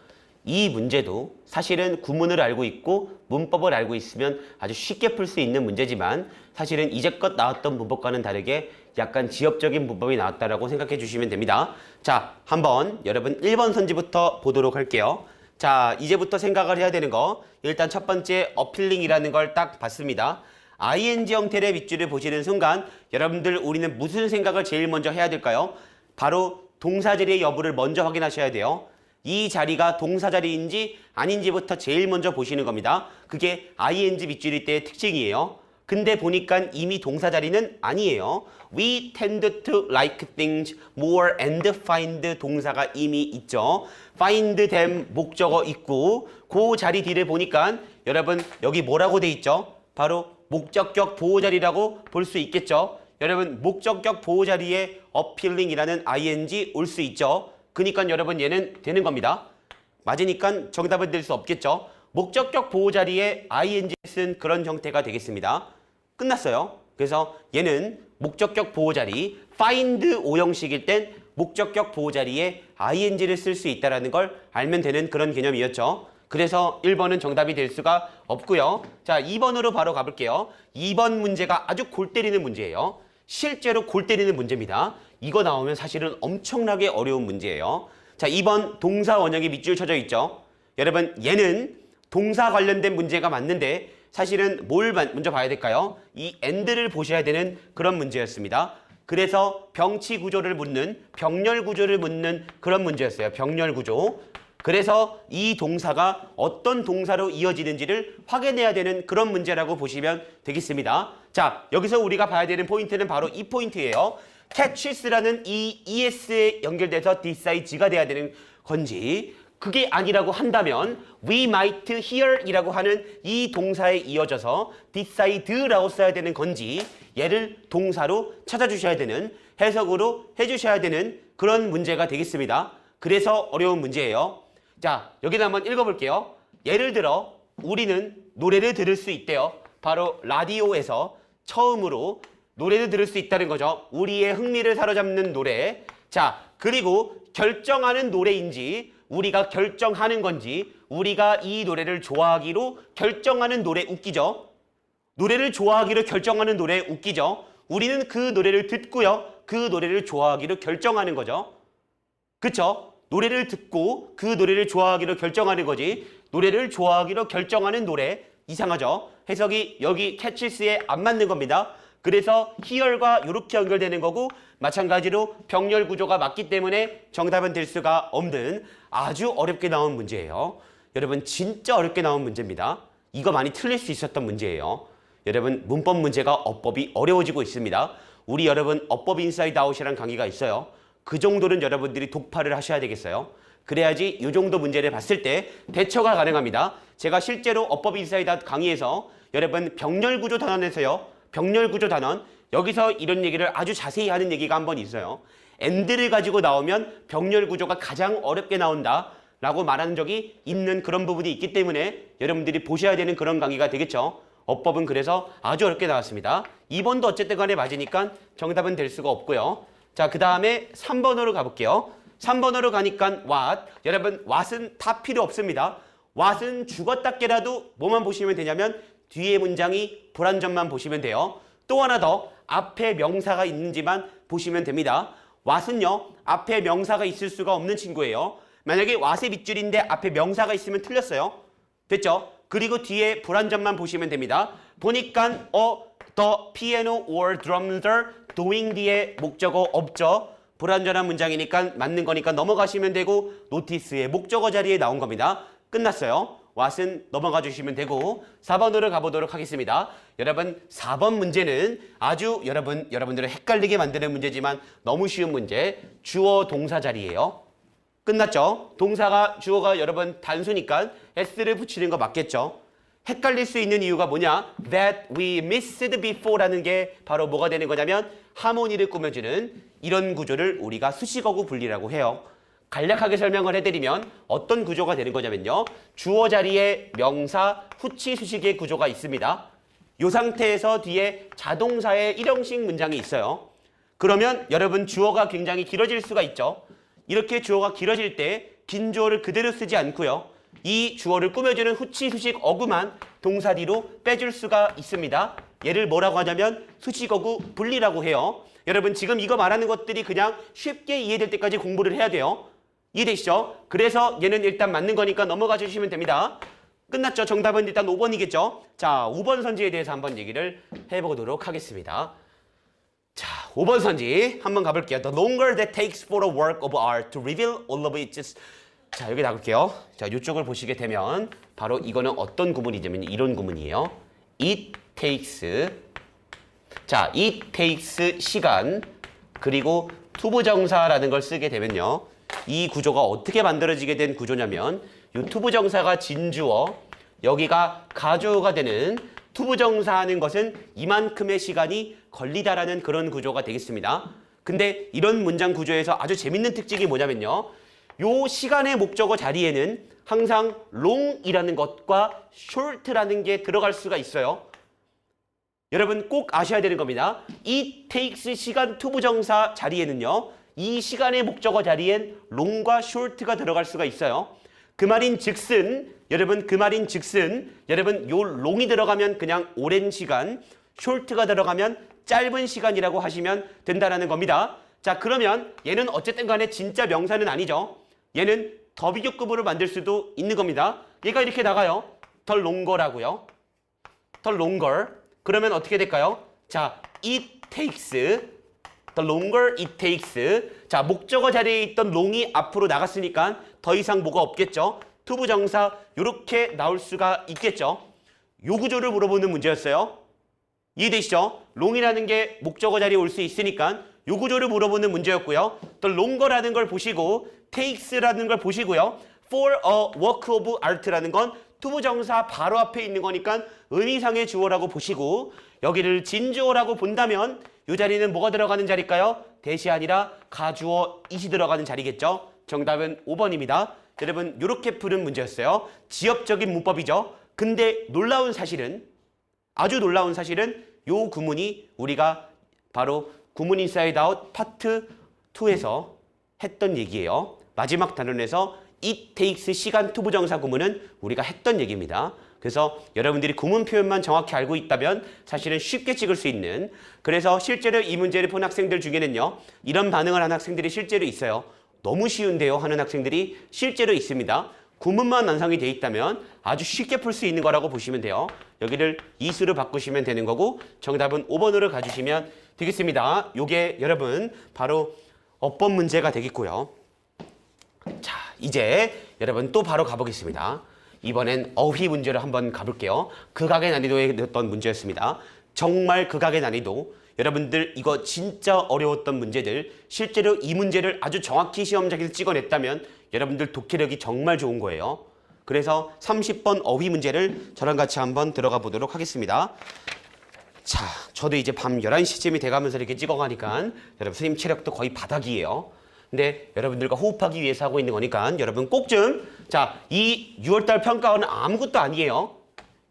이 문제도 사실은 구문을 알고 있고 문법을 알고 있으면 아주 쉽게 풀 수 있는 문제지만 사실은 이제껏 나왔던 문법과는 다르게 약간 지엽적인 문법이 나왔다라고 생각해 주시면 됩니다. 자, 한번 여러분 1번 선지부터 보도록 할게요. 자, 이제부터 생각을 해야 되는 거. 일단 첫 번째 어필링이라는 걸 딱 봤습니다. ing 형태의 밑줄을 보시는 순간 여러분들 우리는 무슨 생각을 제일 먼저 해야 될까요? 바로 동사 자리의 여부를 먼저 확인하셔야 돼요. 이 자리가 동사 자리인지 아닌지부터 제일 먼저 보시는 겁니다. 그게 ing 밑줄일 때의 특징이에요. 근데 보니까 이미 동사 자리는 아니에요. We tend to like things more and find 동사가 이미 있죠. find them 목적어 있고 그 자리 뒤를 보니까 여러분 여기 뭐라고 돼 있죠? 바로 목적격 보호 자리라고 볼 수 있겠죠. 여러분 목적격 보호 자리에 appealing이라는 ing 올 수 있죠. 그러니까 여러분 얘는 되는 겁니다. 맞으니까 정답은 될 수 없겠죠. 목적격 보호 자리에 ing 쓴 그런 형태가 되겠습니다. 끝났어요. 그래서 얘는 목적격 보호 자리 find 오형식일 땐 목적격 보호 자리에 ing를 쓸 수 있다는 걸 알면 되는 그런 개념이었죠. 그래서 1번은 정답이 될 수가 없고요. 자, 2번으로 바로 가볼게요. 2번 문제가 아주 골 때리는 문제예요. 실제로 골 때리는 문제입니다. 이거 나오면 사실은 엄청나게 어려운 문제예요. 자, 2번 동사 원형이 밑줄 쳐져 있죠. 여러분 얘는 동사 관련된 문제가 맞는데 사실은 뭘 먼저 봐야 될까요? 이 and를 보셔야 되는 그런 문제였습니다. 그래서 병치 구조를 묻는, 병렬 구조를 묻는 그런 문제였어요. 병렬 구조. 그래서 이 동사가 어떤 동사로 이어지는지를 확인해야 되는 그런 문제라고 보시면 되겠습니다. 자, 여기서 우리가 봐야 되는 포인트는 바로 이 포인트예요. catches라는 이 es에 연결돼서 decide가 돼야 되는 건지 그게 아니라고 한다면 we might hear 이라고 하는 이 동사에 이어져서 decide라고 써야 되는 건지 얘를 동사로 찾아주셔야 되는 해석으로 해주셔야 되는 그런 문제가 되겠습니다. 그래서 어려운 문제예요. 자, 여기다 한번 읽어볼게요. 예를 들어 우리는 노래를 들을 수 있대요. 바로 라디오에서 처음으로 노래를 들을 수 있다는 거죠. 우리의 흥미를 사로잡는 노래. 자, 그리고 결정하는 노래인지 우리가 결정하는 건지 우리가 이 노래를 좋아하기로 결정하는 노래 웃기죠. 노래를 좋아하기로 결정하는 노래 웃기죠. 우리는 그 노래를 듣고요. 그 노래를 좋아하기로 결정하는 거죠. 그쵸? 노래를 듣고 그 노래를 좋아하기로 결정하는 거지 노래를 좋아하기로 결정하는 노래 이상하죠? 해석이 여기 catches에 안 맞는 겁니다. 그래서 hear과 이렇게 연결되는 거고 마찬가지로 병렬 구조가 맞기 때문에 정답은 될 수가 없는 아주 어렵게 나온 문제예요. 여러분 진짜 어렵게 나온 문제입니다. 이거 많이 틀릴 수 있었던 문제예요. 여러분 문법 문제가 어법이 어려워지고 있습니다. 우리 여러분 어법 인사이드 아웃이라는 강의가 있어요. 그 정도는 여러분들이 독파를 하셔야 되겠어요. 그래야지 이 정도 문제를 봤을 때 대처가 가능합니다. 제가 실제로 어법 인사이드 아웃 강의에서 여러분 병렬 구조 단원에서요. 병렬 구조 단원 여기서 이런 얘기를 아주 자세히 하는 얘기가 한 번 있어요. and를 가지고 나오면 병렬 구조가 가장 어렵게 나온다 라고 말하는 적이 있는 그런 부분이 있기 때문에 여러분들이 보셔야 되는 그런 강의가 되겠죠. 어법은 그래서 아주 어렵게 나왔습니다. 2번도 어쨌든 간에 맞으니까 정답은 될 수가 없고요. 자, 그 다음에 3번으로 가볼게요. 3번으로 가니까 what. 여러분 what은 다 필요 없습니다. what은 죽었다 깨라도 뭐만 보시면 되냐면 뒤에 문장이 불완전만 보시면 돼요. 또 하나 더 앞에 명사가 있는지만 보시면 됩니다. what은요 앞에 명사가 있을 수가 없는 친구예요. 만약에 what의 밑줄인데 앞에 명사가 있으면 틀렸어요. 됐죠? 그리고 뒤에 불완전만 보시면 됩니다. 보니까 the piano or drums are doing 뒤에 목적어 없죠. 불완전한 문장이니까 맞는 거니까 넘어가시면 되고 노티스의 목적어 자리에 나온 겁니다. 끝났어요. what은 넘어가 주시면 되고 4번으로 가보도록 하겠습니다. 여러분 4번 문제는 아주 여러분들을 헷갈리게 만드는 문제지만 너무 쉬운 문제. 주어 동사 자리예요. 끝났죠? 동사가 주어가 여러분 단수니까 s를 붙이는 거 맞겠죠? 헷갈릴 수 있는 이유가 뭐냐? That we missed before라는 게 바로 뭐가 되는 거냐면 하모니를 꾸며주는 이런 구조를 우리가 수식어구 분리라고 해요. 간략하게 설명을 해드리면 어떤 구조가 되는 거냐면요. 주어 자리에 명사, 후치, 수식의 구조가 있습니다. 이 상태에서 뒤에 자동사의 일형식 문장이 있어요. 그러면 여러분 주어가 굉장히 길어질 수가 있죠. 이렇게 주어가 길어질 때 긴 주어를 그대로 쓰지 않고요. 이 주어를 꾸며주는 후치, 수식, 어구만 동사 뒤로 빼줄 수가 있습니다. 얘를 뭐라고 하냐면 수식어구 분리라고 해요. 여러분 지금 이거 말하는 것들이 그냥 쉽게 이해될 때까지 공부를 해야 돼요. 이해되시죠? 그래서 얘는 일단 맞는 거니까 넘어가 주시면 됩니다. 끝났죠? 정답은 일단 5번이겠죠? 자, 5번 선지에 대해서 한번 얘기를 해보도록 하겠습니다. 자, 5번 선지 한번 가볼게요. The longer that takes for a work of art to reveal all of its 자, 여기 나갈게요. 자, 이쪽을 보시게 되면 바로 이거는 어떤 구문이냐면 이런 구문이에요. It takes 자, it takes 시간 그리고 투부정사라는 걸 쓰게 되면요. 이 구조가 어떻게 만들어지게 된 구조냐면 이 투부정사가 진주어 여기가 가주어가 되는 투부정사 하는 것은 이만큼의 시간이 걸리다라는 그런 구조가 되겠습니다. 근데 이런 문장 구조에서 아주 재밌는 특징이 뭐냐면요. 요 시간의 목적어 자리에는 항상 long이라는 것과 short라는 게 들어갈 수가 있어요. 여러분 꼭 아셔야 되는 겁니다. It takes 시간 투부정사 자리에는요. 이 시간의 목적어 자리엔 long과 short가 들어갈 수가 있어요. 그 말인 즉슨 여러분 요 long이 들어가면 그냥 오랜 시간, short가 들어가면 짧은 시간이라고 하시면 된다는 겁니다. 자, 그러면 얘는 어쨌든 간에 진짜 명사는 아니죠. 얘는 더 비교급으로 만들 수도 있는 겁니다. 얘가 이렇게 나가요. 더 longer라고요. 더 longer. 그러면 어떻게 될까요? 자, it takes, the longer it takes. 자, 목적어 자리에 있던 long이 앞으로 나갔으니까 더 이상 뭐가 없겠죠. 투부정사 이렇게 나올 수가 있겠죠. 요 구조를 물어보는 문제였어요. 이해되시죠? long이라는 게 목적어 자리에 올 수 있으니까 요 구조를 물어보는 문제였고요. 또 longer라는 걸 보시고 takes라는 걸 보시고요. for a work of art라는 건 투부정사 바로 앞에 있는 거니까 의미상의 주어라고 보시고 여기를 진주어라고 본다면 이 자리는 뭐가 들어가는 자리일까요? 대시 아니라 가주어 it이 들어가는 자리겠죠. 정답은 5번입니다. 여러분 이렇게 푸는 문제였어요. 지엽적인 문법이죠. 근데 아주 놀라운 사실은 요 구문이 우리가 바로 구문 인사이드 아웃 파트 2에서 했던 얘기예요. 마지막 단원에서 it takes 시간 투부정사 구문은 우리가 했던 얘기입니다. 그래서 여러분들이 구문 표현만 정확히 알고 있다면 사실은 쉽게 찍을 수 있는 그래서 실제로 이 문제를 푼 학생들 중에는요. 이런 반응을 한 학생들이 실제로 있어요. 너무 쉬운데요 하는 학생들이 실제로 있습니다. 구문만 완성이 돼 있다면 아주 쉽게 풀 수 있는 거라고 보시면 돼요. 여기를 이수로 바꾸시면 되는 거고 정답은 5번으로 가주시면 되겠습니다. 요게 여러분 바로 어법 문제가 되겠고요. 자, 이제 여러분 또 바로 가보겠습니다. 이번엔 어휘 문제를 한번 가볼게요. 극악의 난이도에 넣었던 문제였습니다. 정말 극악의 난이도. 여러분들 이거 진짜 어려웠던 문제들 실제로 이 문제를 아주 정확히 시험장에서 찍어냈다면 여러분들 독해력이 정말 좋은 거예요. 그래서 30번 어휘 문제를 저랑 같이 한번 들어가 보도록 하겠습니다. 자, 저도 이제 밤 11시쯤이 돼가면서 이렇게 찍어가니까 여러분 선생님 체력도 거의 바닥이에요. 근데 여러분들과 호흡하기 위해서 하고 있는 거니까 여러분 꼭 좀 자, 이 6월달 평가원은 아무것도 아니에요.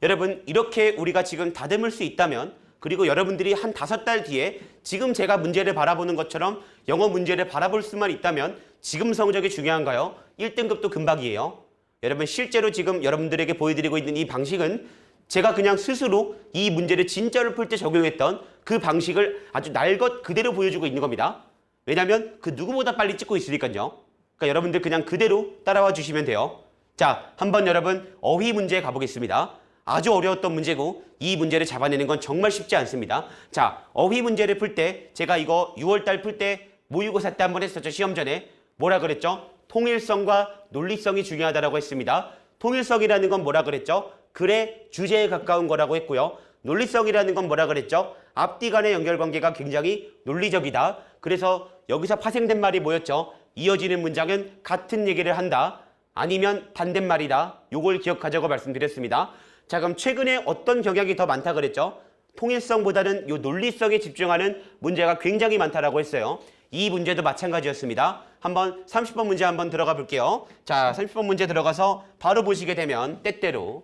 여러분 이렇게 우리가 지금 다듬을 수 있다면 그리고 여러분들이 한 5달 뒤에 지금 제가 문제를 바라보는 것처럼 영어 문제를 바라볼 수만 있다면 지금 성적이 중요한가요? 1등급도 금방이에요. 여러분 실제로 지금 여러분들에게 보여드리고 있는 이 방식은 제가 그냥 스스로 이 문제를 진짜로 풀 때 적용했던 그 방식을 아주 날 것 그대로 보여주고 있는 겁니다. 왜냐하면 그 누구보다 빨리 찍고 있으니까요. 그러니까 여러분들 그냥 그대로 따라와 주시면 돼요. 자, 한번 여러분 어휘 문제 가보겠습니다. 아주 어려웠던 문제고 이 문제를 잡아내는 건 정말 쉽지 않습니다. 자, 어휘 문제를 풀 때 제가 이거 6월달 풀 때 모의고사 때 한번 했었죠. 시험 전에. 뭐라 그랬죠? 통일성과 논리성이 중요하다고 했습니다. 통일성이라는 건 뭐라 그랬죠? 글의 주제에 가까운 거라고 했고요. 논리성이라는 건 뭐라 그랬죠? 앞뒤 간의 연결관계가 굉장히 논리적이다. 그래서 여기서 파생된 말이 뭐였죠? 이어지는 문장은 같은 얘기를 한다. 아니면 반대말이다. 요걸 기억하자고 말씀드렸습니다. 자, 그럼 최근에 어떤 경향이 더 많다 그랬죠? 통일성보다는 요 논리성에 집중하는 문제가 굉장히 많다라고 했어요. 이 문제도 마찬가지였습니다. 한번 30번 문제 한번 들어가 볼게요. 자, 30번 문제 들어가서 바로 보시게 되면 때때로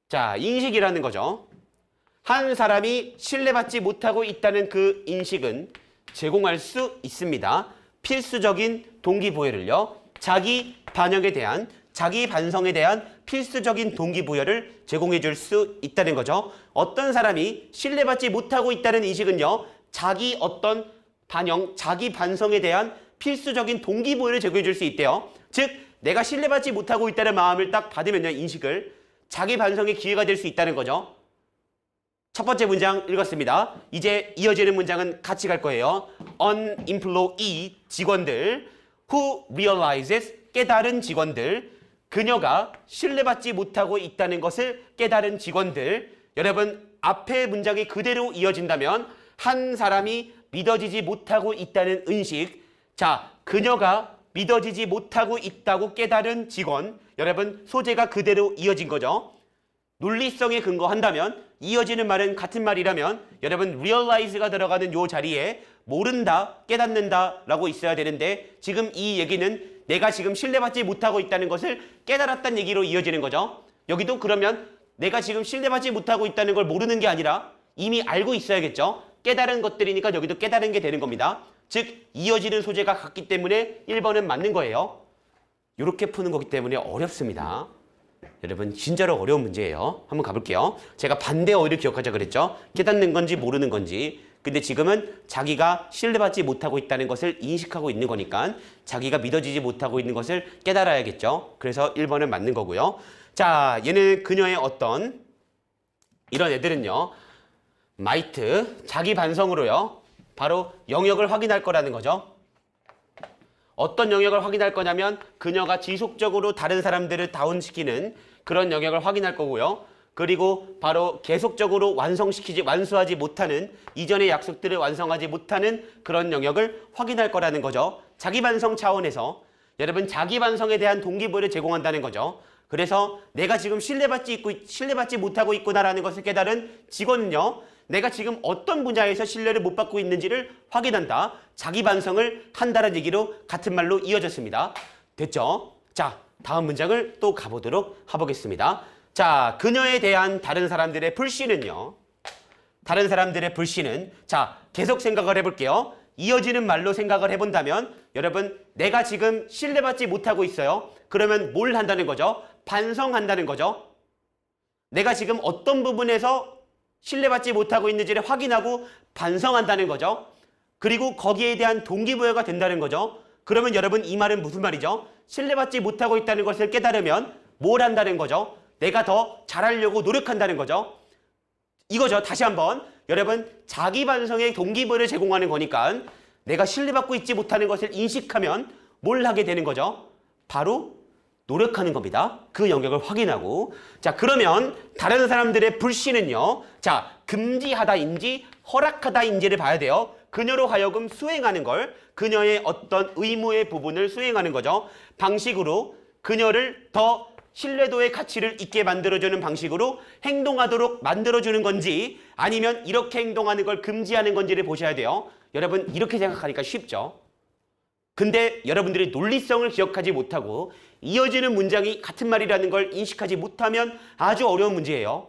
자, 인식이라는 거죠. 한 사람이 신뢰받지 못하고 있다는 그 인식은 제공할 수 있습니다. 필수적인 동기부여를요. 자기 반영에 대한 자기 반성에 대한 필수적인 동기부여를 제공해 줄 수 있다는 거죠. 어떤 사람이 신뢰받지 못하고 있다는 인식은요. 자기 어떤 반영, 자기 반성에 대한 필수적인 동기부여를 제공해 줄 수 있대요. 즉 내가 신뢰받지 못하고 있다는 마음을 딱 받으면요. 인식을 자기 반성의 기회가 될 수 있다는 거죠. 첫 번째 문장 읽었습니다. 이제 이어지는 문장은 같이 갈 거예요. An employee 직원들 who realizes 깨달은 직원들 그녀가 신뢰받지 못하고 있다는 것을 깨달은 직원들 여러분 앞의 문장이 그대로 이어진다면 한 사람이 믿어지지 못하고 있다는 인식 자 그녀가 믿어지지 못하고 있다고 깨달은 직원 여러분 소재가 그대로 이어진 거죠. 논리성에 근거한다면 이어지는 말은 같은 말이라면 여러분 realize가 들어가는 요 자리에 모른다, 깨닫는다 라고 있어야 되는데 지금 이 얘기는 내가 지금 신뢰받지 못하고 있다는 것을 깨달았다는 얘기로 이어지는 거죠. 여기도 그러면 내가 지금 신뢰받지 못하고 있다는 걸 모르는 게 아니라 이미 알고 있어야겠죠. 깨달은 것들이니까 여기도 깨달은 게 되는 겁니다. 즉 이어지는 소재가 같기 때문에 1번은 맞는 거예요. 이렇게 푸는 거기 때문에 어렵습니다. 여러분 진짜로 어려운 문제예요. 한번 가볼게요. 제가 반대 어휘를 기억하자 그랬죠. 깨닫는 건지 모르는 건지. 근데 지금은 자기가 신뢰받지 못하고 있다는 것을 인식하고 있는 거니까 자기가 믿어지지 못하고 있는 것을 깨달아야겠죠. 그래서 1번은 맞는 거고요. 자, 얘는 그녀의 어떤 이런 애들은요. 마이트, 자기 반성으로요. 바로 영역을 확인할 거라는 거죠. 어떤 영역을 확인할 거냐면 그녀가 지속적으로 다른 사람들을 다운시키는 그런 영역을 확인할 거고요. 그리고 바로 계속적으로 완수하지 못하는 이전의 약속들을 완성하지 못하는 그런 영역을 확인할 거라는 거죠. 자기 반성 차원에서 여러분 자기 반성에 대한 동기부여를 제공한다는 거죠. 그래서 내가 지금 신뢰받지 못하고 있구나라는 것을 깨달은 직원은요. 내가 지금 어떤 분야에서 신뢰를 못 받고 있는지를 확인한다. 자기 반성을 한다는 얘기로 같은 말로 이어졌습니다. 됐죠? 자, 다음 문장을 또 가보겠습니다. 자, 그녀에 대한 다른 사람들의 불신은요. 다른 사람들의 불신은 자, 계속 생각을 해볼게요. 이어지는 말로 생각을 해본다면 여러분 내가 지금 신뢰받지 못하고 있어요. 그러면 뭘 한다는 거죠? 반성한다는 거죠. 내가 지금 어떤 부분에서 신뢰받지 못하고 있는지를 확인하고 반성한다는 거죠. 그리고 거기에 대한 동기부여가 된다는 거죠. 그러면 여러분 이 말은 무슨 말이죠? 신뢰받지 못하고 있다는 것을 깨달으면 뭘 한다는 거죠? 내가 더 잘하려고 노력한다는 거죠. 이거죠. 다시 한번 여러분 자기 반성의 동기부여를 제공하는 거니까 내가 신뢰받고 있지 못하는 것을 인식하면 뭘 하게 되는 거죠? 바로 노력하는 겁니다. 그 영역을 확인하고 자 그러면 다른 사람들의 불신은요. 자 금지하다인지 허락하다인지를 봐야 돼요. 그녀로 하여금 수행하는 걸 그녀의 어떤 의무의 부분을 수행하는 거죠. 방식으로 그녀를 더 신뢰도의 가치를 있게 만들어주는 방식으로 행동하도록 만들어주는 건지 아니면 이렇게 행동하는 걸 금지하는 건지를 보셔야 돼요. 여러분 이렇게 생각하니까 쉽죠. 근데 여러분들이 논리성을 기억하지 못하고 이어지는 문장이 같은 말이라는 걸 인식하지 못하면 아주 어려운 문제예요.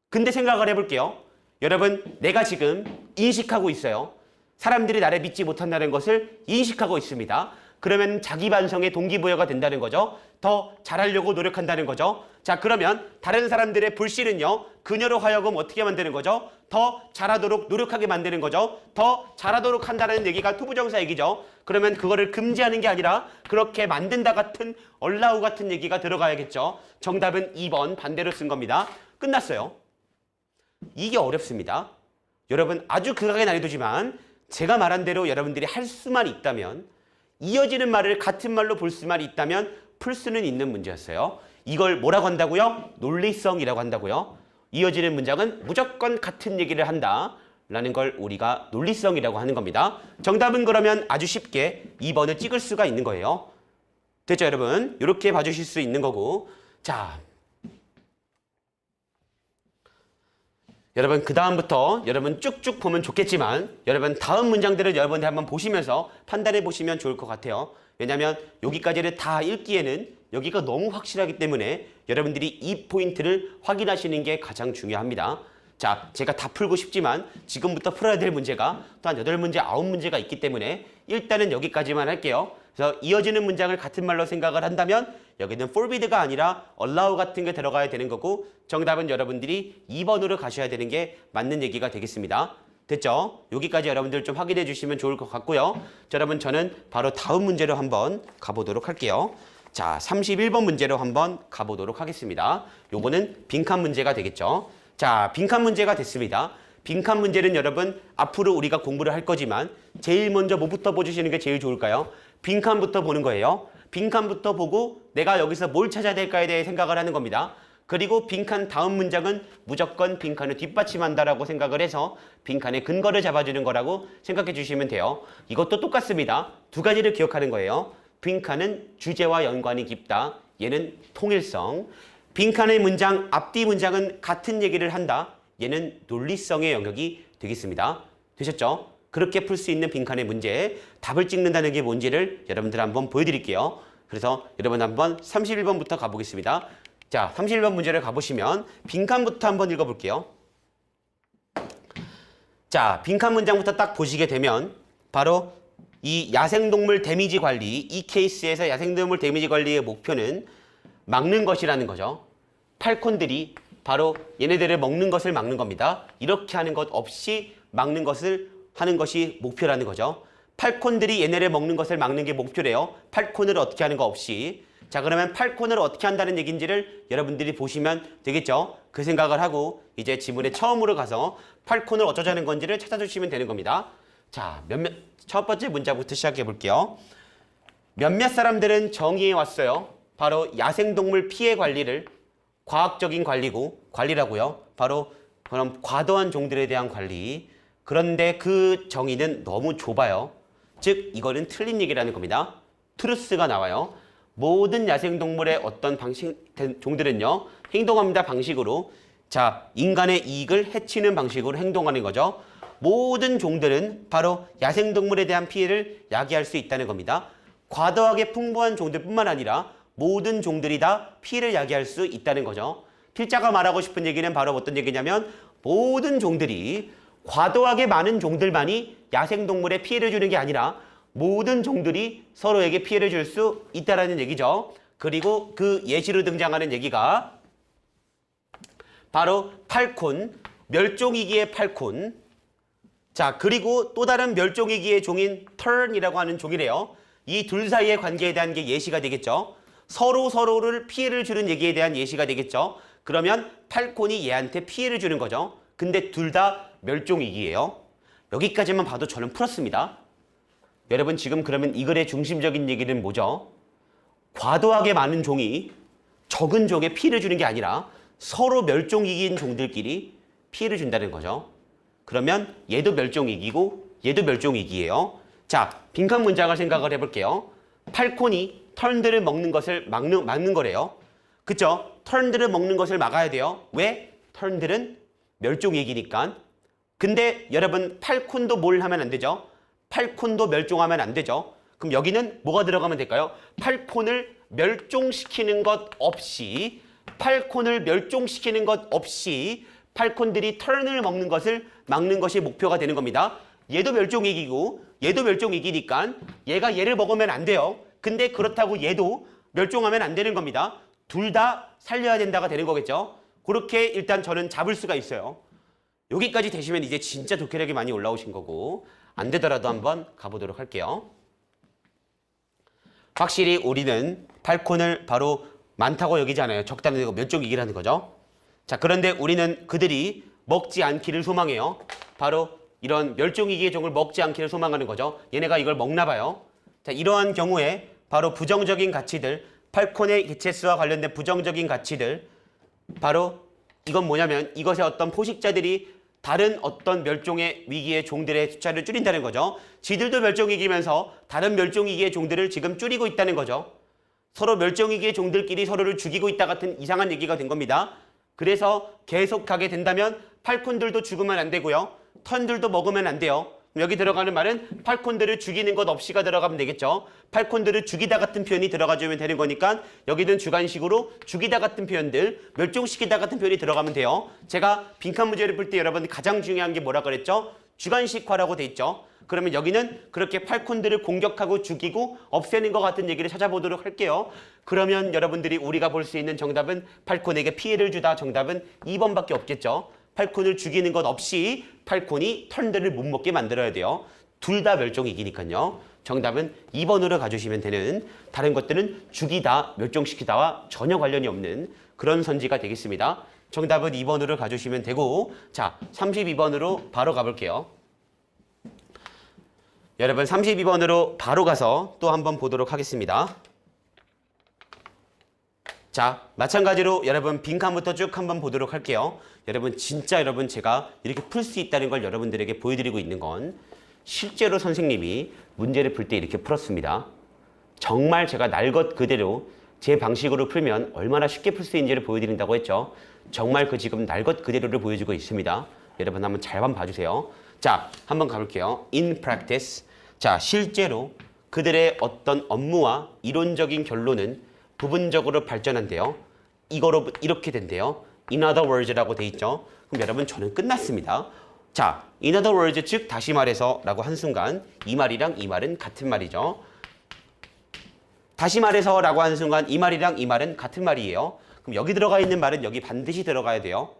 근데 생각을 해볼게요. 여러분 내가 지금 인식하고 있어요. 사람들이 나를 믿지 못한다는 것을 인식하고 있습니다. 그러면 자기 반성의 동기부여가 된다는 거죠. 더 잘하려고 노력한다는 거죠. 자 그러면 다른 사람들의 불신은요. 그녀로 하여금 어떻게 만드는 거죠? 더 잘하도록 노력하게 만드는 거죠. 더 잘하도록 한다는 얘기가 투부정사 얘기죠. 그러면 그거를 금지하는 게 아니라 그렇게 만든다 같은 allow 같은 얘기가 들어가야겠죠. 정답은 2번 반대로 쓴 겁니다. 끝났어요. 이게 어렵습니다. 여러분 아주 극악의 난이도지만 제가 말한 대로 여러분들이 할 수만 있다면 이어지는 말을 같은 말로 볼 수만 있다면 풀 수는 있는 문제였어요. 이걸 뭐라고 한다고요? 논리성이라고 한다고요. 이어지는 문장은 무조건 같은 얘기를 한다라는 걸 우리가 논리성이라고 하는 겁니다. 정답은 그러면 아주 쉽게 2번을 찍을 수가 있는 거예요. 됐죠 여러분? 이렇게 봐주실 수 있는 거고 자 여러분 그 다음부터 여러분 쭉쭉 보면 좋겠지만 여러분 다음 문장들을 여러분들 한번 보시면서 판단해 보시면 좋을 것 같아요. 왜냐하면 여기까지를 다 읽기에는 여기가 너무 확실하기 때문에 여러분들이 이 포인트를 확인하시는 게 가장 중요합니다. 자, 제가 다 풀고 싶지만 지금부터 풀어야 될 문제가 또 한 8문제, 9문제가 있기 때문에 일단은 여기까지만 할게요. 그래서 이어지는 문장을 같은 말로 생각을 한다면 여기는 forbid가 아니라 allow 같은 게 들어가야 되는 거고 정답은 여러분들이 2번으로 가셔야 되는 게 맞는 얘기가 되겠습니다. 됐죠? 여기까지 여러분들 좀 확인해 주시면 좋을 것 같고요. 자, 여러분 저는 바로 다음 문제로 한번 가보도록 할게요. 자, 31번 문제로 한번 가보도록 하겠습니다. 요거는 빈칸 문제가 되겠죠. 자, 빈칸 문제가 됐습니다. 빈칸 문제는 여러분 앞으로 우리가 공부를 할 거지만 제일 먼저 뭐부터 보시는 게 제일 좋을까요? 빈칸부터 보는 거예요. 빈칸부터 보고 내가 여기서 뭘 찾아야 될까에 대해 생각을 하는 겁니다. 그리고 빈칸 다음 문장은 무조건 빈칸을 뒷받침한다라고 생각을 해서 빈칸의 근거를 잡아주는 거라고 생각해 주시면 돼요. 이것도 똑같습니다. 두 가지를 기억하는 거예요. 빈칸은 주제와 연관이 깊다. 얘는 통일성. 빈칸의 문장, 앞뒤 문장은 같은 얘기를 한다. 얘는 논리성의 영역이 되겠습니다. 되셨죠? 그렇게 풀 수 있는 빈칸의 문제, 답을 찍는다는 게 뭔지를 여러분들 한번 보여드릴게요. 그래서 여러분 한번 31번부터 가보겠습니다. 자, 31번 문제를 가보시면 빈칸부터 한번 읽어볼게요. 자, 빈칸 문장부터 딱 보시게 되면 바로 이 야생동물 데미지 관리, 이 케이스에서 야생동물 데미지 관리의 목표는 막는 것이라는 거죠. 팔콘들이 바로 얘네들을 먹는 것을 막는 겁니다. 이렇게 하는 것 없이 막는 것을 하는 것이 목표라는 거죠. 팔콘들이 얘네를 먹는 것을 막는 게 목표래요. 팔콘을 어떻게 하는 거 없이. 자, 그러면 팔콘을 어떻게 한다는 얘기인지를 여러분들이 보시면 되겠죠. 그 생각을 하고 이제 지문에 처음으로 가서 팔콘을 어쩌자는 건지를 찾아주시면 되는 겁니다. 자, 첫 번째 문자부터 시작해 볼게요. 몇몇 사람들은 정의해 왔어요. 바로 야생동물 피해 관리를 과학적인 관리라고요. 바로 그럼 과도한 종들에 대한 관리. 그런데 그 정의는 너무 좁아요. 즉 이거는 틀린 얘기라는 겁니다. 트루스가 나와요. 모든 야생동물의 어떤 종들은요. 행동합니다. 방식으로. 자, 인간의 이익을 해치는 방식으로 행동하는 거죠. 모든 종들은 바로 야생동물에 대한 피해를 야기할 수 있다는 겁니다. 과도하게 풍부한 종들뿐만 아니라 모든 종들이 다 피해를 야기할 수 있다는 거죠. 필자가 말하고 싶은 얘기는 바로 어떤 얘기냐면 모든 종들이 과도하게 많은 종들만이 야생동물에 피해를 주는 게 아니라 모든 종들이 서로에게 피해를 줄 수 있다는 얘기죠. 그리고 그 예시로 등장하는 얘기가 바로 팔콘, 멸종위기의 팔콘. 자, 그리고 또 다른 멸종위기의 종인 tern이라고 하는 종이래요. 이 둘 사이의 관계에 대한 게 예시가 되겠죠. 서로를 피해를 주는 얘기에 대한 예시가 되겠죠. 그러면 팔콘이 얘한테 피해를 주는 거죠. 근데 둘 다 멸종위기예요. 여기까지만 봐도 저는 풀었습니다. 여러분 지금 그러면 이 글의 중심적인 얘기는 뭐죠? 과도하게 많은 종이 적은 종에 피해를 주는 게 아니라 서로 멸종위기인 종들끼리 피해를 준다는 거죠. 그러면 얘도 멸종위기고 얘도 멸종위기예요. 자, 빈칸 문장을 생각을 해볼게요. 팔콘이 털들을 먹는 것을 막는 거래요. 그쵸? 털들을 먹는 것을 막아야 돼요. 왜? 털들은 멸종위기니까. 근데 여러분 팔콘도 뭘 하면 안 되죠? 팔콘도 멸종하면 안 되죠. 그럼 여기는 뭐가 들어가면 될까요? 팔콘을 멸종시키는 것 없이 팔콘들이 털을 먹는 것을 막는 것이 목표가 되는 겁니다. 얘도 멸종위기고 얘도 멸종위기니까 얘가 얘를 먹으면 안 돼요. 근데 그렇다고 얘도 멸종하면 안 되는 겁니다. 둘 다 살려야 된다가 되는 거겠죠. 그렇게 일단 저는 잡을 수가 있어요. 여기까지 되시면 이제 진짜 독해력이 많이 올라오신 거고 안 되더라도 한번 가보도록 할게요. 확실히 우리는 팔콘을 바로 많다고 여기지 않아요. 적다는 거 멸종위기라는 거죠. 자, 그런데 우리는 그들이 먹지 않기를 소망해요. 바로 이런 멸종위기의 종을 먹지 않기를 소망하는 거죠. 얘네가 이걸 먹나 봐요. 자, 이러한 경우에 바로 부정적인 가치들, 팔콘의 개체수와 관련된 부정적인 가치들, 바로 이건 뭐냐면 이것의 어떤 포식자들이 다른 어떤 멸종의 위기의 종들의 숫자를 줄인다는 거죠. 지들도 멸종위기면서 다른 멸종위기의 종들을 지금 줄이고 있다는 거죠. 서로 멸종위기의 종들끼리 서로를 죽이고 있다 같은 이상한 얘기가 된 겁니다. 그래서 계속하게 된다면 팔콘들도 죽으면 안 되고요. 턴들도 먹으면 안 돼요. 여기 들어가는 말은 팔콘들을 죽이는 것 없이가 들어가면 되겠죠. 팔콘들을 죽이다 같은 표현이 들어가주면 되는 거니까 여기는 주관식으로 죽이다 같은 표현들, 멸종시키다 같은 표현이 들어가면 돼요. 제가 빈칸 문제를 풀 때 여러분 가장 중요한 게 뭐라 그랬죠? 주관식화라고 돼 있죠. 그러면 여기는 그렇게 팔콘들을 공격하고 죽이고 없애는 것 같은 얘기를 찾아보도록 할게요. 그러면 여러분들이 우리가 볼 수 있는 정답은 팔콘에게 피해를 주다 정답은 2번밖에 없겠죠. 팔콘을 죽이는 것 없이 팔콘이 털들을 못 먹게 만들어야 돼요. 둘 다 멸종위기니까요. 정답은 2번으로 가주시면 되는, 다른 것들은 죽이다, 멸종시키다와 전혀 관련이 없는 그런 선지가 되겠습니다. 정답은 2번으로 가주시면 되고, 자, 32번으로 바로 가볼게요. 여러분 32번으로 바로 가서 또 한번 보도록 하겠습니다. 자, 마찬가지로 여러분 빈칸부터 쭉 한번 보도록 할게요. 여러분 진짜 여러분 제가 이렇게 풀 수 있다는 걸 여러분들에게 보여드리고 있는 건 실제로 선생님이 문제를 풀 때 이렇게 풀었습니다. 정말 제가 날 것 그대로 제 방식으로 풀면 얼마나 쉽게 풀 수 있는지를 보여드린다고 했죠. 정말 그 지금 날 것 그대로를 보여주고 있습니다. 여러분 한번 잘 한번 봐주세요. 자, 한번 가볼게요. In practice. 자, 실제로 그들의 어떤 업무와 이론적인 결론은 부분적으로 발전한대요. 이거로 이렇게 된대요. In other words라고 돼 있죠. 그럼 여러분 저는 끝났습니다. 자, in other words 즉 다시 말해서 라고 한 순간 이 말이랑 이 말은 같은 말이죠. 다시 말해서 라고 하는 순간 이 말이랑 이 말은 같은 말이에요. 그럼 여기 들어가 있는 말은 여기 반드시 들어가야 돼요.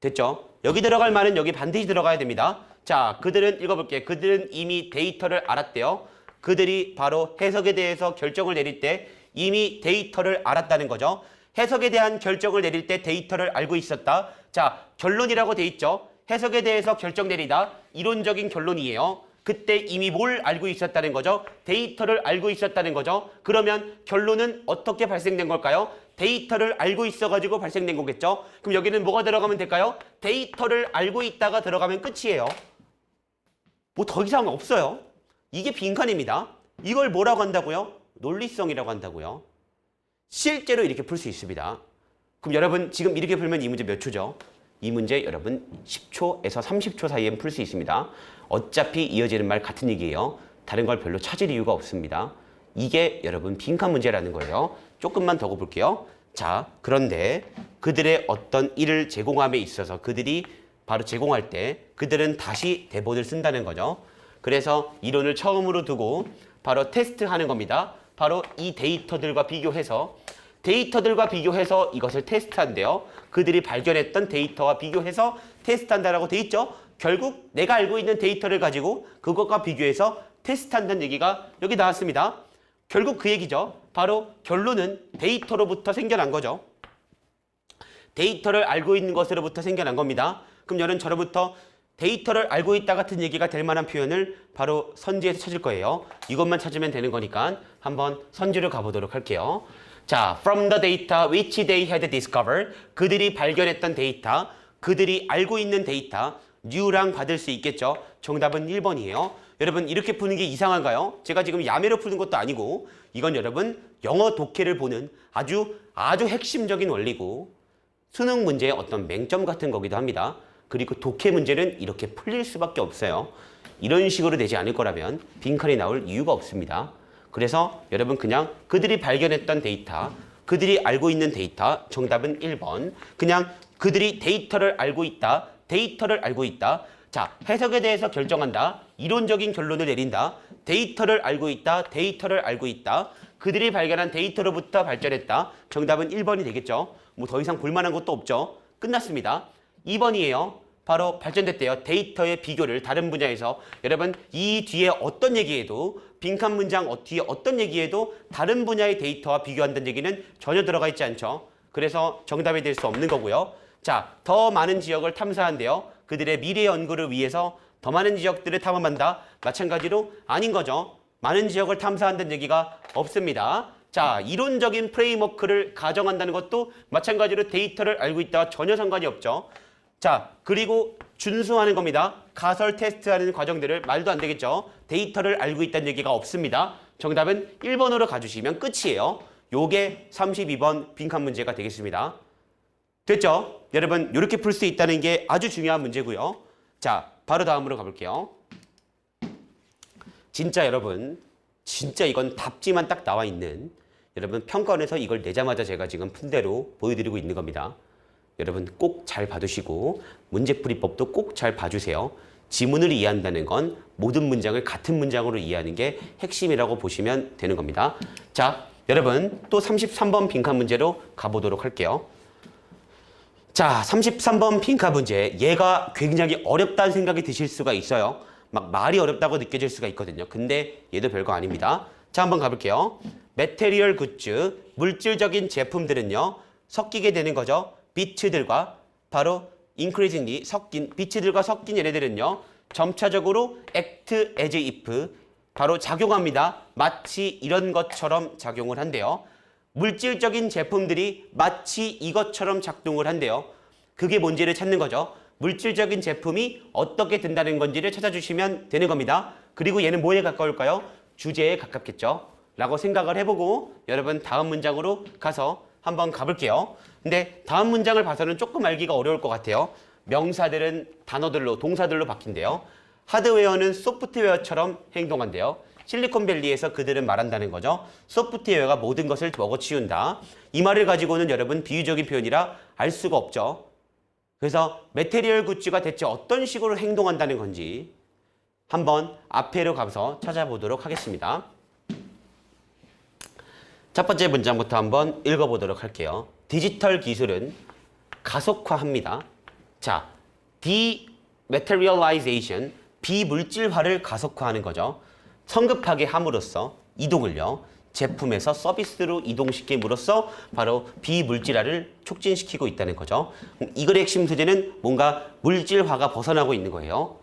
됐죠? 여기 들어갈 말은 여기 반드시 들어가야 됩니다. 자, 그들은 읽어볼게요. 그들은 이미 데이터를 알았대요. 그들이 바로 해석에 대해서 결정을 내릴 때 이미 데이터를 알았다는 거죠. 해석에 대한 결정을 내릴 때 데이터를 알고 있었다. 자, 결론이라고 돼 있죠. 해석에 대해서 결정 내리다. 이론적인 결론이에요. 그때 이미 뭘 알고 있었다는 거죠? 데이터를 알고 있었다는 거죠. 그러면 결론은 어떻게 발생된 걸까요? 데이터를 알고 있어가지고 발생된 거겠죠. 그럼 여기는 뭐가 들어가면 될까요? 데이터를 알고 있다가 들어가면 끝이에요. 뭐 더 이상 없어요. 이게 빈칸입니다. 이걸 뭐라고 한다고요? 논리성이라고 한다고요. 실제로 이렇게 풀 수 있습니다. 그럼 여러분 지금 이렇게 풀면 이 문제 몇 초죠? 이 문제 여러분 10초에서 30초 사이에 풀 수 있습니다. 어차피 이어지는 말 같은 얘기예요. 다른 걸 별로 찾을 이유가 없습니다. 이게 여러분 빈칸 문제라는 거예요. 조금만 더 볼게요. 자, 그런데 그들의 어떤 일을 제공함에 있어서 그들이 바로 제공할 때 그들은 다시 대본을 쓴다는 거죠. 그래서 이론을 처음으로 두고 바로 테스트하는 겁니다. 바로 이 데이터들과 비교해서 이것을 테스트한대요. 그들이 발견했던 데이터와 비교해서 테스트한다라고 돼 있죠. 결국 내가 알고 있는 데이터를 가지고 그것과 비교해서 테스트한다는 얘기가 여기 나왔습니다. 결국 그 얘기죠. 바로 결론은 데이터로부터 생겨난 거죠. 데이터를 알고 있는 것으로부터 생겨난 겁니다. 그럼 여러분 저로부터 데이터를 알고 있다 같은 얘기가 될 만한 표현을 바로 선지에서 찾을 거예요. 이것만 찾으면 되는 거니까 한번 선지로 가보도록 할게요. 자, from the data which they had discovered. 그들이 발견했던 데이터, 그들이 알고 있는 데이터, new랑 받을 수 있겠죠. 정답은 1번이에요. 여러분 이렇게 푸는 게 이상한가요? 제가 지금 야매로 푸는 것도 아니고 이건 여러분 영어 독해를 보는 아주 핵심적인 원리고 수능 문제의 어떤 맹점 같은 거기도 합니다. 그리고 독해 문제는 이렇게 풀릴 수밖에 없어요. 이런 식으로 되지 않을 거라면 빈칸이 나올 이유가 없습니다. 그래서 여러분 그냥 그들이 발견했던 데이터, 그들이 알고 있는 데이터, 정답은 1번. 그냥 그들이 데이터를 알고 있다. 자, 해석에 대해서 결정한다. 이론적인 결론을 내린다. 데이터를 알고 있다. 그들이 발견한 데이터로부터 발전했다. 정답은 1번이 되겠죠. 뭐 더 이상 볼만한 것도 없죠. 끝났습니다. 2번이에요. 바로 발전됐대요. 데이터의 비교를 다른 분야에서. 여러분 이 뒤에 어떤 얘기해도 빈칸 문장 뒤에 어떤 얘기해도 다른 분야의 데이터와 비교한다는 얘기는 전혀 들어가 있지 않죠. 그래서 정답이 될 수 없는 거고요. 자, 더 많은 지역을 탐사한대요. 그들의 미래 연구를 위해서 더 많은 지역들을 탐험한다. 마찬가지로 아닌 거죠. 많은 지역을 탐사한다는 얘기가 없습니다. 자, 이론적인 프레임워크를 가정한다는 것도 마찬가지로 데이터를 알고 있다와 전혀 상관이 없죠. 자, 그리고 준수하는 겁니다. 가설 테스트하는 과정들을 말도 안 되겠죠. 데이터를 알고 있다는 얘기가 없습니다. 정답은 1번으로 가주시면 끝이에요. 요게 32번 빈칸 문제가 되겠습니다. 됐죠? 여러분 이렇게 풀 수 있다는 게 아주 중요한 문제고요. 자, 바로 다음으로 가볼게요. 진짜 여러분, 진짜 이건 답지만 딱 나와 있는 여러분 평가원에서 이걸 내자마자 제가 지금 푼 대로 보여드리고 있는 겁니다. 여러분 꼭 잘 봐두시고 문제풀이법도 꼭 잘 봐주세요. 지문을 이해한다는 건 모든 문장을 같은 문장으로 이해하는 게 핵심이라고 보시면 되는 겁니다. 자, 여러분 또 33번 빈칸 문제로 가보도록 할게요. 자, 33번 빈칸 문제. 얘가 굉장히 어렵다는 생각이 드실 수가 있어요. 막 말이 어렵다고 느껴질 수가 있거든요. 근데 얘도 별거 아닙니다. 자, 한번 가볼게요. 메테리얼 굿즈, 물질적인 제품들은요, 섞이게 되는 거죠. 비트들과 바로 increasingly 섞인, 비트들과 섞인 얘네들은요, 점차적으로 act as if, 바로 작용합니다. 마치 이런 것처럼 작용을 한대요. 물질적인 제품들이 마치 이것처럼 작동을 한대요. 그게 뭔지를 찾는 거죠. 물질적인 제품이 어떻게 된다는 건지를 찾아주시면 되는 겁니다. 그리고 얘는 뭐에 가까울까요? 주제에 가깝겠죠. 라고 생각을 해보고 여러분 다음 문장으로 가서 한번 가볼게요. 근데 다음 문장을 봐서는 조금 알기가 어려울 것 같아요. 명사들은 단어들로, 동사들로 바뀐대요. 하드웨어는 소프트웨어처럼 행동한대요. 실리콘밸리에서 그들은 말한다는 거죠. 소프트웨어가 모든 것을 먹어치운다. 이 말을 가지고는 여러분 비유적인 표현이라 알 수가 없죠. 그래서 메테리얼 굿즈가 대체 어떤 식으로 행동한다는 건지 한번 앞에로 가서 찾아보도록 하겠습니다. 첫 번째 문장부터 한번 읽어보도록 할게요. 디지털 기술은 가속화합니다. 자, dematerialization, 비물질화를 가속화하는 거죠. 성급하게 함으로써 이동을요, 제품에서 서비스로 이동시킴으로써 바로 비물질화를 촉진시키고 있다는 거죠. 이 글의 핵심 소재는 뭔가 물질화가 벗어나고 있는 거예요.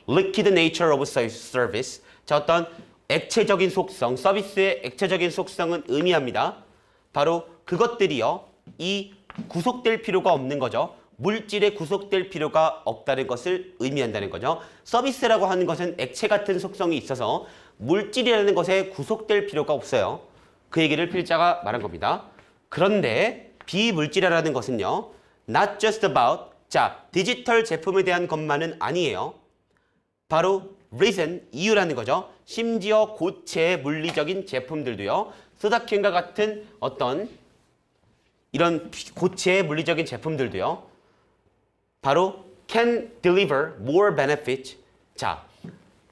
Liquid nature of service. 자, 어떤 액체적인 속성, 서비스의 액체적인 속성은 의미합니다. 바로 그것들이요, 이 구속될 필요가 없는 거죠. 물질에 구속될 필요가 없다는 것을 의미한다는 거죠. 서비스라고 하는 것은 액체 같은 속성이 있어서 물질이라는 것에 구속될 필요가 없어요. 그 얘기를 필자가 말한 겁니다. 그런데 비물질이라는 것은요, not just about, 자, 디지털 제품에 대한 것만은 아니에요. 바로 reason, 이유라는 거죠. 심지어 고체의 물리적인 제품들도요, 소다캔과 같은 어떤 이런 고체의 물리적인 제품들도요, 바로 can deliver more benefit. 자,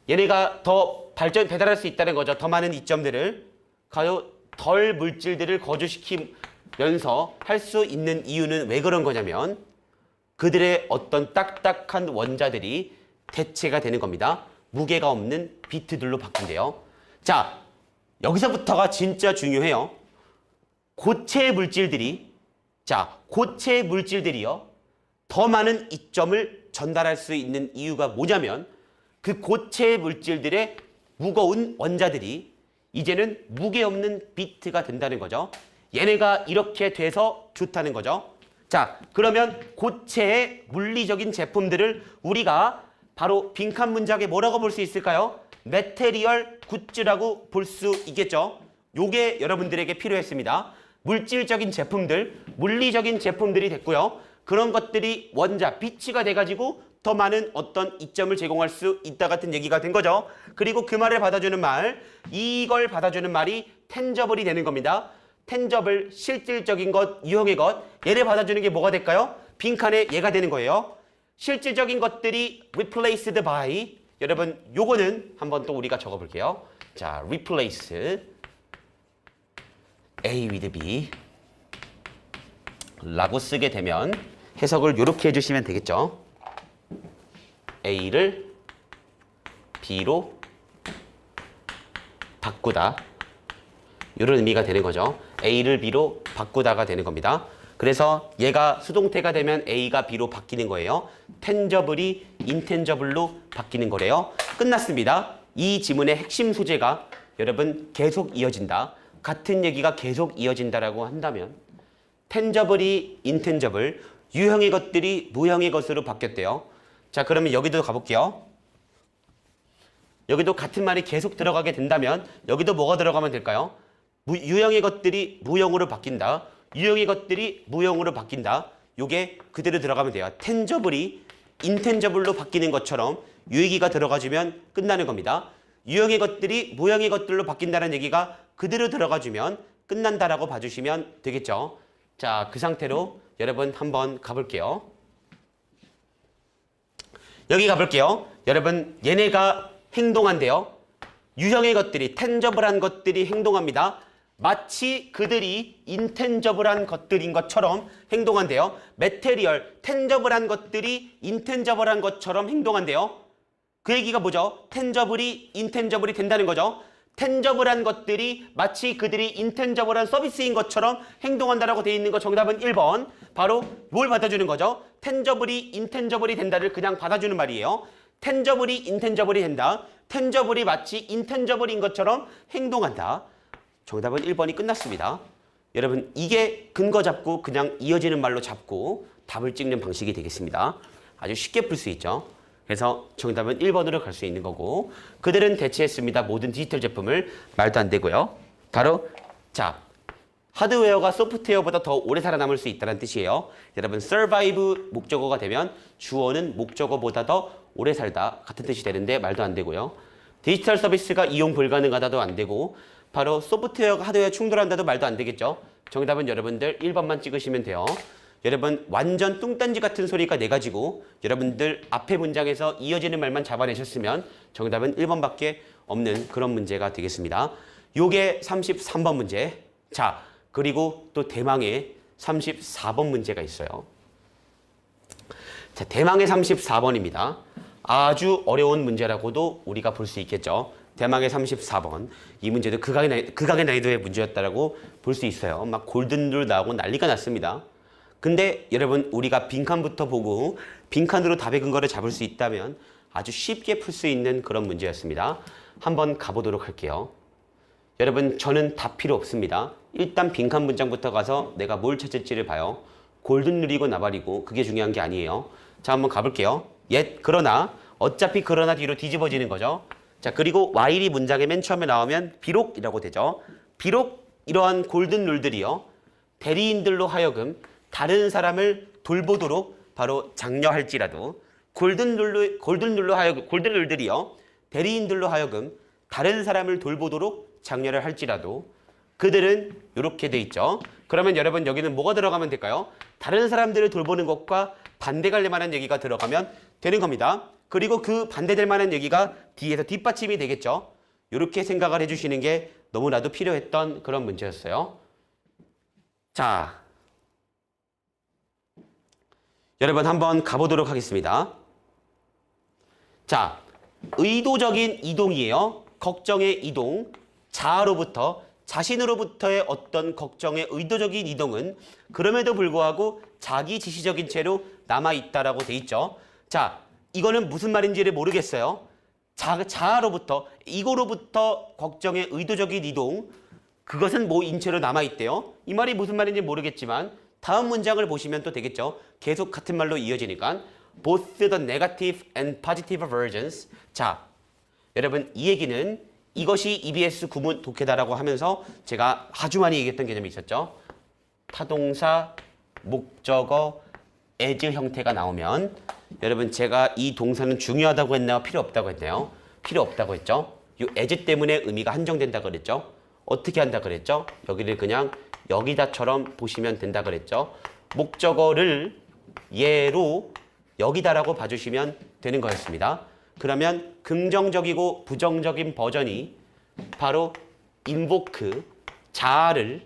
얘네가 더 배달할 수 있다는 거죠. 더 많은 이점들을, 덜 물질들을 거주시키면서 할 수 있는 이유는 왜 그런 거냐면 그들의 어떤 딱딱한 원자들이 대체가 되는 겁니다. 무게가 없는 비트들로 바뀐대요. 자, 여기서부터가 진짜 중요해요. 고체 물질들이, 자, 고체 물질들이요, 더 많은 이점을 전달할 수 있는 이유가 뭐냐면 그 고체 물질들의 무거운 원자들이 이제는 무게 없는 비트가 된다는 거죠. 얘네가 이렇게 돼서 좋다는 거죠. 자, 그러면 고체의 물리적인 제품들을 우리가 바로 빈칸 문장에 뭐라고 볼 수 있을까요? 메테리얼 굿즈라고 볼 수 있겠죠. 요게 여러분들에게 필요했습니다. 물질적인 제품들, 물리적인 제품들이 됐고요. 그런 것들이 원자, 비치가 돼가지고 더 많은 어떤 이점을 제공할 수 있다 같은 얘기가 된 거죠. 그리고 그 말을 받아주는 말, 이걸 받아주는 말이 텐저블이 되는 겁니다. 텐저블, 실질적인 것, 유형의 것, 얘를 받아주는 게 뭐가 될까요? 빈칸에 얘가 되는 거예요. 실질적인 것들이 replaced by, 여러분 요거는 한번 또 우리가 적어볼게요. 자, replace A with B 라고 쓰게 되면 해석을 이렇게 해주시면 되겠죠. A를 B로 바꾸다, 이런 의미가 되는 거죠. A를 B로 바꾸다가 되는 겁니다. 그래서 얘가 수동태가 되면 A가 B로 바뀌는 거예요. 텐저블이 인텐저블로 바뀌는 거래요. 끝났습니다. 이 지문의 핵심 소재가 여러분 계속 이어진다, 같은 얘기가 계속 이어진다라고 한다면 텐저블이 인텐저블, 유형의 것들이 무형의 것으로 바뀌었대요. 자, 그러면 여기도 가볼게요. 여기도 같은 말이 계속 들어가게 된다면 여기도 뭐가 들어가면 될까요? 유형의 것들이 무형으로 바뀐다, 유형의 것들이 무형으로 바뀐다. 요게 그대로 들어가면 돼요. 텐저블이 인텐저블로 바뀌는 것처럼 이 얘기가 들어가주면 끝나는 겁니다. 유형의 것들이 무형의 것들로 바뀐다는 얘기가 그대로 들어가주면 끝난다라고 봐주시면 되겠죠. 자, 그 상태로 여러분 한번 가볼게요. 여기 가볼게요. 여러분 얘네가 행동한대요. 유형의 것들이, 텐저블한 것들이 행동합니다. 마치 그들이 인텐저블한 것들인 것처럼 행동한대요. 메테리얼, 텐저블한 것들이 인텐저블한 것처럼 행동한대요. 그 얘기가 뭐죠? 텐저블이 인텐저블이 된다는 거죠. 텐저블한 것들이 마치 그들이 인텐저블한 서비스인 것처럼 행동한다라고 되어 있는 거 정답은 1번. 바로 뭘 받아주는 거죠? 텐저블이 인텐저블이 된다를 그냥 받아주는 말이에요. 텐저블이 인텐저블이 된다. 텐저블이 마치 인텐저블인 것처럼 행동한다. 정답은 1번이 끝났습니다. 여러분 이게 근거 잡고 그냥 이어지는 말로 잡고 답을 찍는 방식이 되겠습니다. 아주 쉽게 풀 수 있죠. 그래서 정답은 1번으로 갈 수 있는 거고 그들은 대체했습니다. 모든 디지털 제품을 말도 안 되고요. 바로 자 하드웨어가 소프트웨어보다 더 오래 살아남을 수 있다는 뜻이에요. 여러분 survive 목적어가 되면 주어는 목적어보다 더 오래 살다 같은 뜻이 되는데 말도 안 되고요. 디지털 서비스가 이용 불가능하다도 안 되고 바로 소프트웨어가 하드웨어 충돌한다도 말도 안 되겠죠. 정답은 여러분들 1번만 찍으시면 돼요. 여러분 완전 뚱딴지 같은 소리가 네 가지고 여러분들 앞에 문장에서 이어지는 말만 잡아내셨으면 정답은 1번밖에 없는 그런 문제가 되겠습니다. 요게 33번 문제. 자 그리고 또 대망의 34번 문제가 있어요. 자 대망의 34번입니다. 아주 어려운 문제라고도 우리가 볼 수 있겠죠. 대망의 34번. 이 문제도 극악의 난이도의 문제였다라고 볼 수 있어요. 막 골든룰 나오고 난리가 났습니다. 근데 여러분 우리가 빈칸부터 보고 빈칸으로 답의 근거를 잡을 수 있다면 아주 쉽게 풀 수 있는 그런 문제였습니다. 한번 가보도록 할게요. 여러분 저는 답 필요 없습니다. 일단 빈칸 문장부터 가서 내가 뭘 찾을지를 봐요. 골든룰이고 나발이고 그게 중요한 게 아니에요. 자 한번 가볼게요. 그러나 어차피 그러나 뒤로 뒤집어지는 거죠. 자 그리고 while이 문장의 맨 처음에 나오면 비록이라고 되죠. 비록 이러한 골든룰들이요. 대리인들로 하여금 다른 사람을 돌보도록 바로 장려할지라도 골든룰들이요. 대리인들로 하여금 다른 사람을 돌보도록 장려를 할지라도 그들은 이렇게 돼 있죠. 그러면 여러분 여기는 뭐가 들어가면 될까요? 다른 사람들을 돌보는 것과 반대갈 만한 얘기가 들어가면 되는 겁니다. 그리고 그 반대될 만한 얘기가 뒤에서 뒷받침이 되겠죠. 이렇게 생각을 해주시는 게 너무나도 필요했던 그런 문제였어요. 자, 여러분 한번 가보도록 하겠습니다. 자, 의도적인 이동이에요. 걱정의 이동, 자아로부터 자신으로부터의 어떤 걱정의 의도적인 이동은 그럼에도 불구하고 자기 지시적인 채로 남아있다라고 돼 있죠. 자, 이거는 무슨 말인지를 모르겠어요. 자아로부터, 이거로부터 걱정의 의도적인 이동, 그것은 뭐 인체로 남아있대요. 이 말이 무슨 말인지 모르겠지만 다음 문장을 보시면 또 되겠죠. 계속 같은 말로 이어지니까 both the negative and positive versions. 자, 여러분 이 얘기는 이것이 EBS 구문 독해다라고 하면서 제가 아주 많이 얘기했던 개념이 있었죠. 타동사, 목적어, as 형태가 나오면 여러분 제가 이 동사는 중요하다고 했나요? 필요 없다고 했나요? 필요 없다고 했죠. 이 as 때문에 의미가 한정된다 그랬죠. 어떻게 한다 그랬죠? 여기를 그냥 여기다처럼 보시면 된다 그랬죠. 목적어를 얘로 여기다라고 봐주시면 되는 거였습니다. 그러면 긍정적이고 부정적인 버전이 바로 invoke, 자아를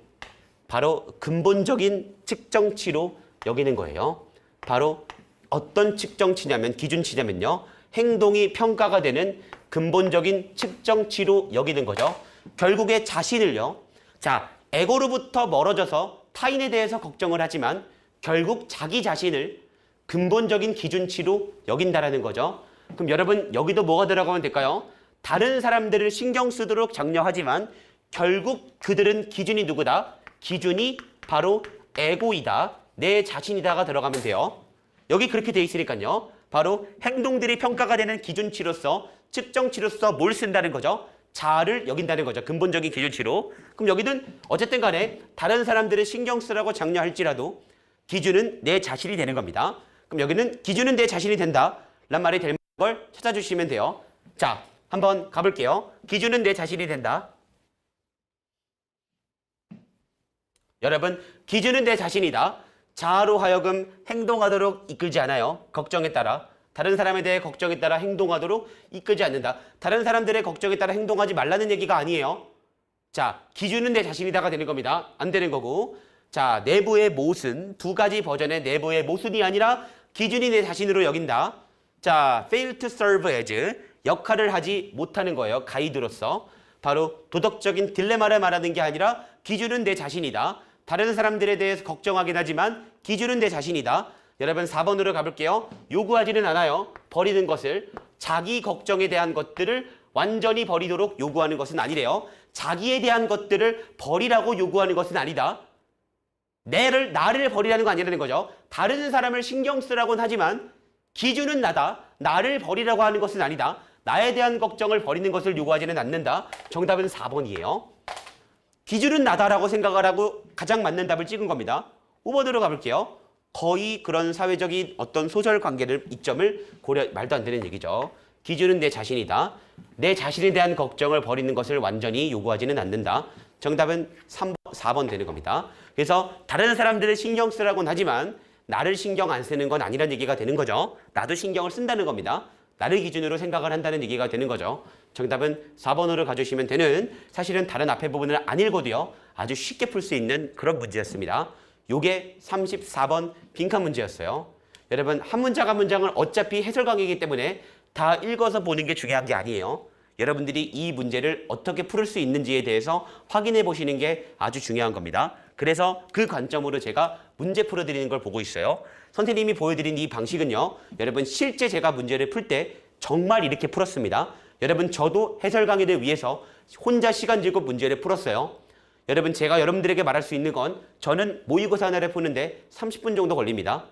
바로 근본적인 측정치로 여기는 거예요. 바로 어떤 측정치냐면 기준치냐면요. 행동이 평가가 되는 근본적인 측정치로 여기는 거죠. 결국에 자신을요. 자, 에고로부터 멀어져서 타인에 대해서 걱정을 하지만 결국 자기 자신을 근본적인 기준치로 여긴다라는 거죠. 그럼 여러분 여기도 뭐가 들어가면 될까요? 다른 사람들을 신경 쓰도록 장려하지만 결국 그들은 기준이 누구다? 기준이 바로 에고이다. 내 자신이다가 들어가면 돼요. 여기 그렇게 돼 있으니까요. 바로 행동들이 평가가 되는 기준치로서 측정치로서 뭘 쓴다는 거죠? 자아를 여긴다는 거죠. 근본적인 기준치로. 그럼 여기는 어쨌든 간에 다른 사람들을 신경 쓰라고 장려할지라도 기준은 내 자신이 되는 겁니다. 그럼 여기는 기준은 내 자신이 된다. 란 말이 될 걸 찾아주시면 돼요. 자, 한번 가볼게요. 기준은 내 자신이 된다. 여러분, 기준은 내 자신이다. 자아로 하여금 행동하도록 이끌지 않아요. 걱정에 따라. 다른 사람에 대해 걱정에 따라 행동하도록 이끌지 않는다. 다른 사람들의 걱정에 따라 행동하지 말라는 얘기가 아니에요. 자, 기준은 내 자신이다가 되는 겁니다. 안 되는 거고. 자, 내부의 모순, 두 가지 버전의 내부의 모순이 아니라 기준이 내 자신으로 여긴다. 자, fail to serve as, 역할을 하지 못하는 거예요. 가이드로서. 바로 도덕적인 딜레마를 말하는 게 아니라 기준은 내 자신이다. 다른 사람들에 대해서 걱정하긴 하지만 기준은 내 자신이다. 여러분 4번으로 가볼게요. 요구하지는 않아요. 버리는 것을. 자기 걱정에 대한 것들을 완전히 버리도록 요구하는 것은 아니래요. 자기에 대한 것들을 버리라고 요구하는 것은 아니다. 나를 버리라는 거 아니라는 거죠. 다른 사람을 신경 쓰라고는 하지만 기준은 나다. 나를 버리라고 하는 것은 아니다. 나에 대한 걱정을 버리는 것을 요구하지는 않는다. 정답은 4번이에요. 기준은 나다라고 생각을 하고 가장 맞는 답을 찍은 겁니다. 5번으로 가볼게요. 거의 그런 사회적인 어떤 소셜 관계를 이점을 말도 안 되는 얘기죠. 기준은 내 자신이다. 내 자신에 대한 걱정을 버리는 것을 완전히 요구하지는 않는다. 정답은 4번 되는 겁니다. 그래서 다른 사람들을 신경 쓰라고는 하지만 나를 신경 안 쓰는 건 아니란 얘기가 되는 거죠. 나도 신경을 쓴다는 겁니다. 나를 기준으로 생각을 한다는 얘기가 되는 거죠. 정답은 4번으로 가주시면 되는, 사실은 다른 앞에 부분을 안 읽어도요 아주 쉽게 풀 수 있는 그런 문제였습니다. 요게 34번 빈칸 문제였어요. 여러분 한 문장 한 문장을 어차피 해설 강의이기 때문에 다 읽어서 보는 게 중요한 게 아니에요. 여러분들이 이 문제를 어떻게 풀 수 있는지에 대해서 확인해 보시는 게 아주 중요한 겁니다. 그래서 그 관점으로 제가 문제 풀어드리는 걸 보고 있어요. 선생님이 보여드린 이 방식은요, 여러분 실제 제가 문제를 풀 때 정말 이렇게 풀었습니다. 여러분 저도 해설 강의를 위해서 혼자 시간 들고 문제를 풀었어요. 여러분 제가 여러분들에게 말할 수 있는 건 저는 모의고사 하나를 푸는데 30분 정도 걸립니다.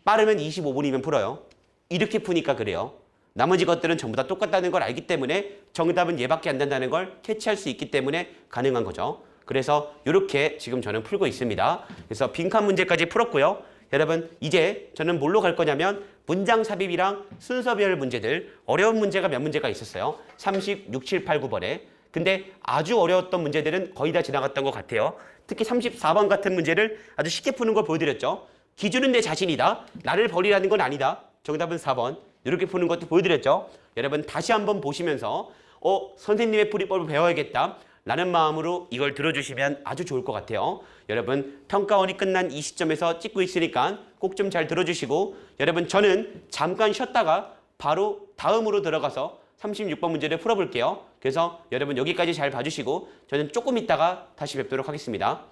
빠르면 25분이면 풀어요. 이렇게 푸니까 그래요. 나머지 것들은 전부 다 똑같다는 걸 알기 때문에 정답은 얘밖에 안 된다는 걸 캐치할 수 있기 때문에 가능한 거죠. 그래서 이렇게 지금 저는 풀고 있습니다. 그래서 빈칸 문제까지 풀었고요. 여러분 이제 저는 뭘로 갈 거냐면 문장 삽입이랑 순서별 문제들, 어려운 문제가 몇 문제가 있었어요. 36, 7, 8, 9번에. 근데 아주 어려웠던 문제들은 거의 다 지나갔던 것 같아요. 특히 34번 같은 문제를 아주 쉽게 푸는 걸 보여드렸죠. 기준은 내 자신이다. 나를 버리라는 건 아니다. 정답은 4번. 이렇게 푸는 것도 보여드렸죠. 여러분 다시 한번 보시면서 선생님의 풀이법을 배워야겠다 라는 마음으로 이걸 들어주시면 아주 좋을 것 같아요. 여러분 평가원이 끝난 이 시점에서 찍고 있으니까 꼭 좀 잘 들어주시고, 여러분 저는 잠깐 쉬었다가 바로 다음으로 들어가서 36번 문제를 풀어볼게요. 그래서 여러분 여기까지 잘 봐주시고 저는 조금 있다가 다시 뵙도록 하겠습니다.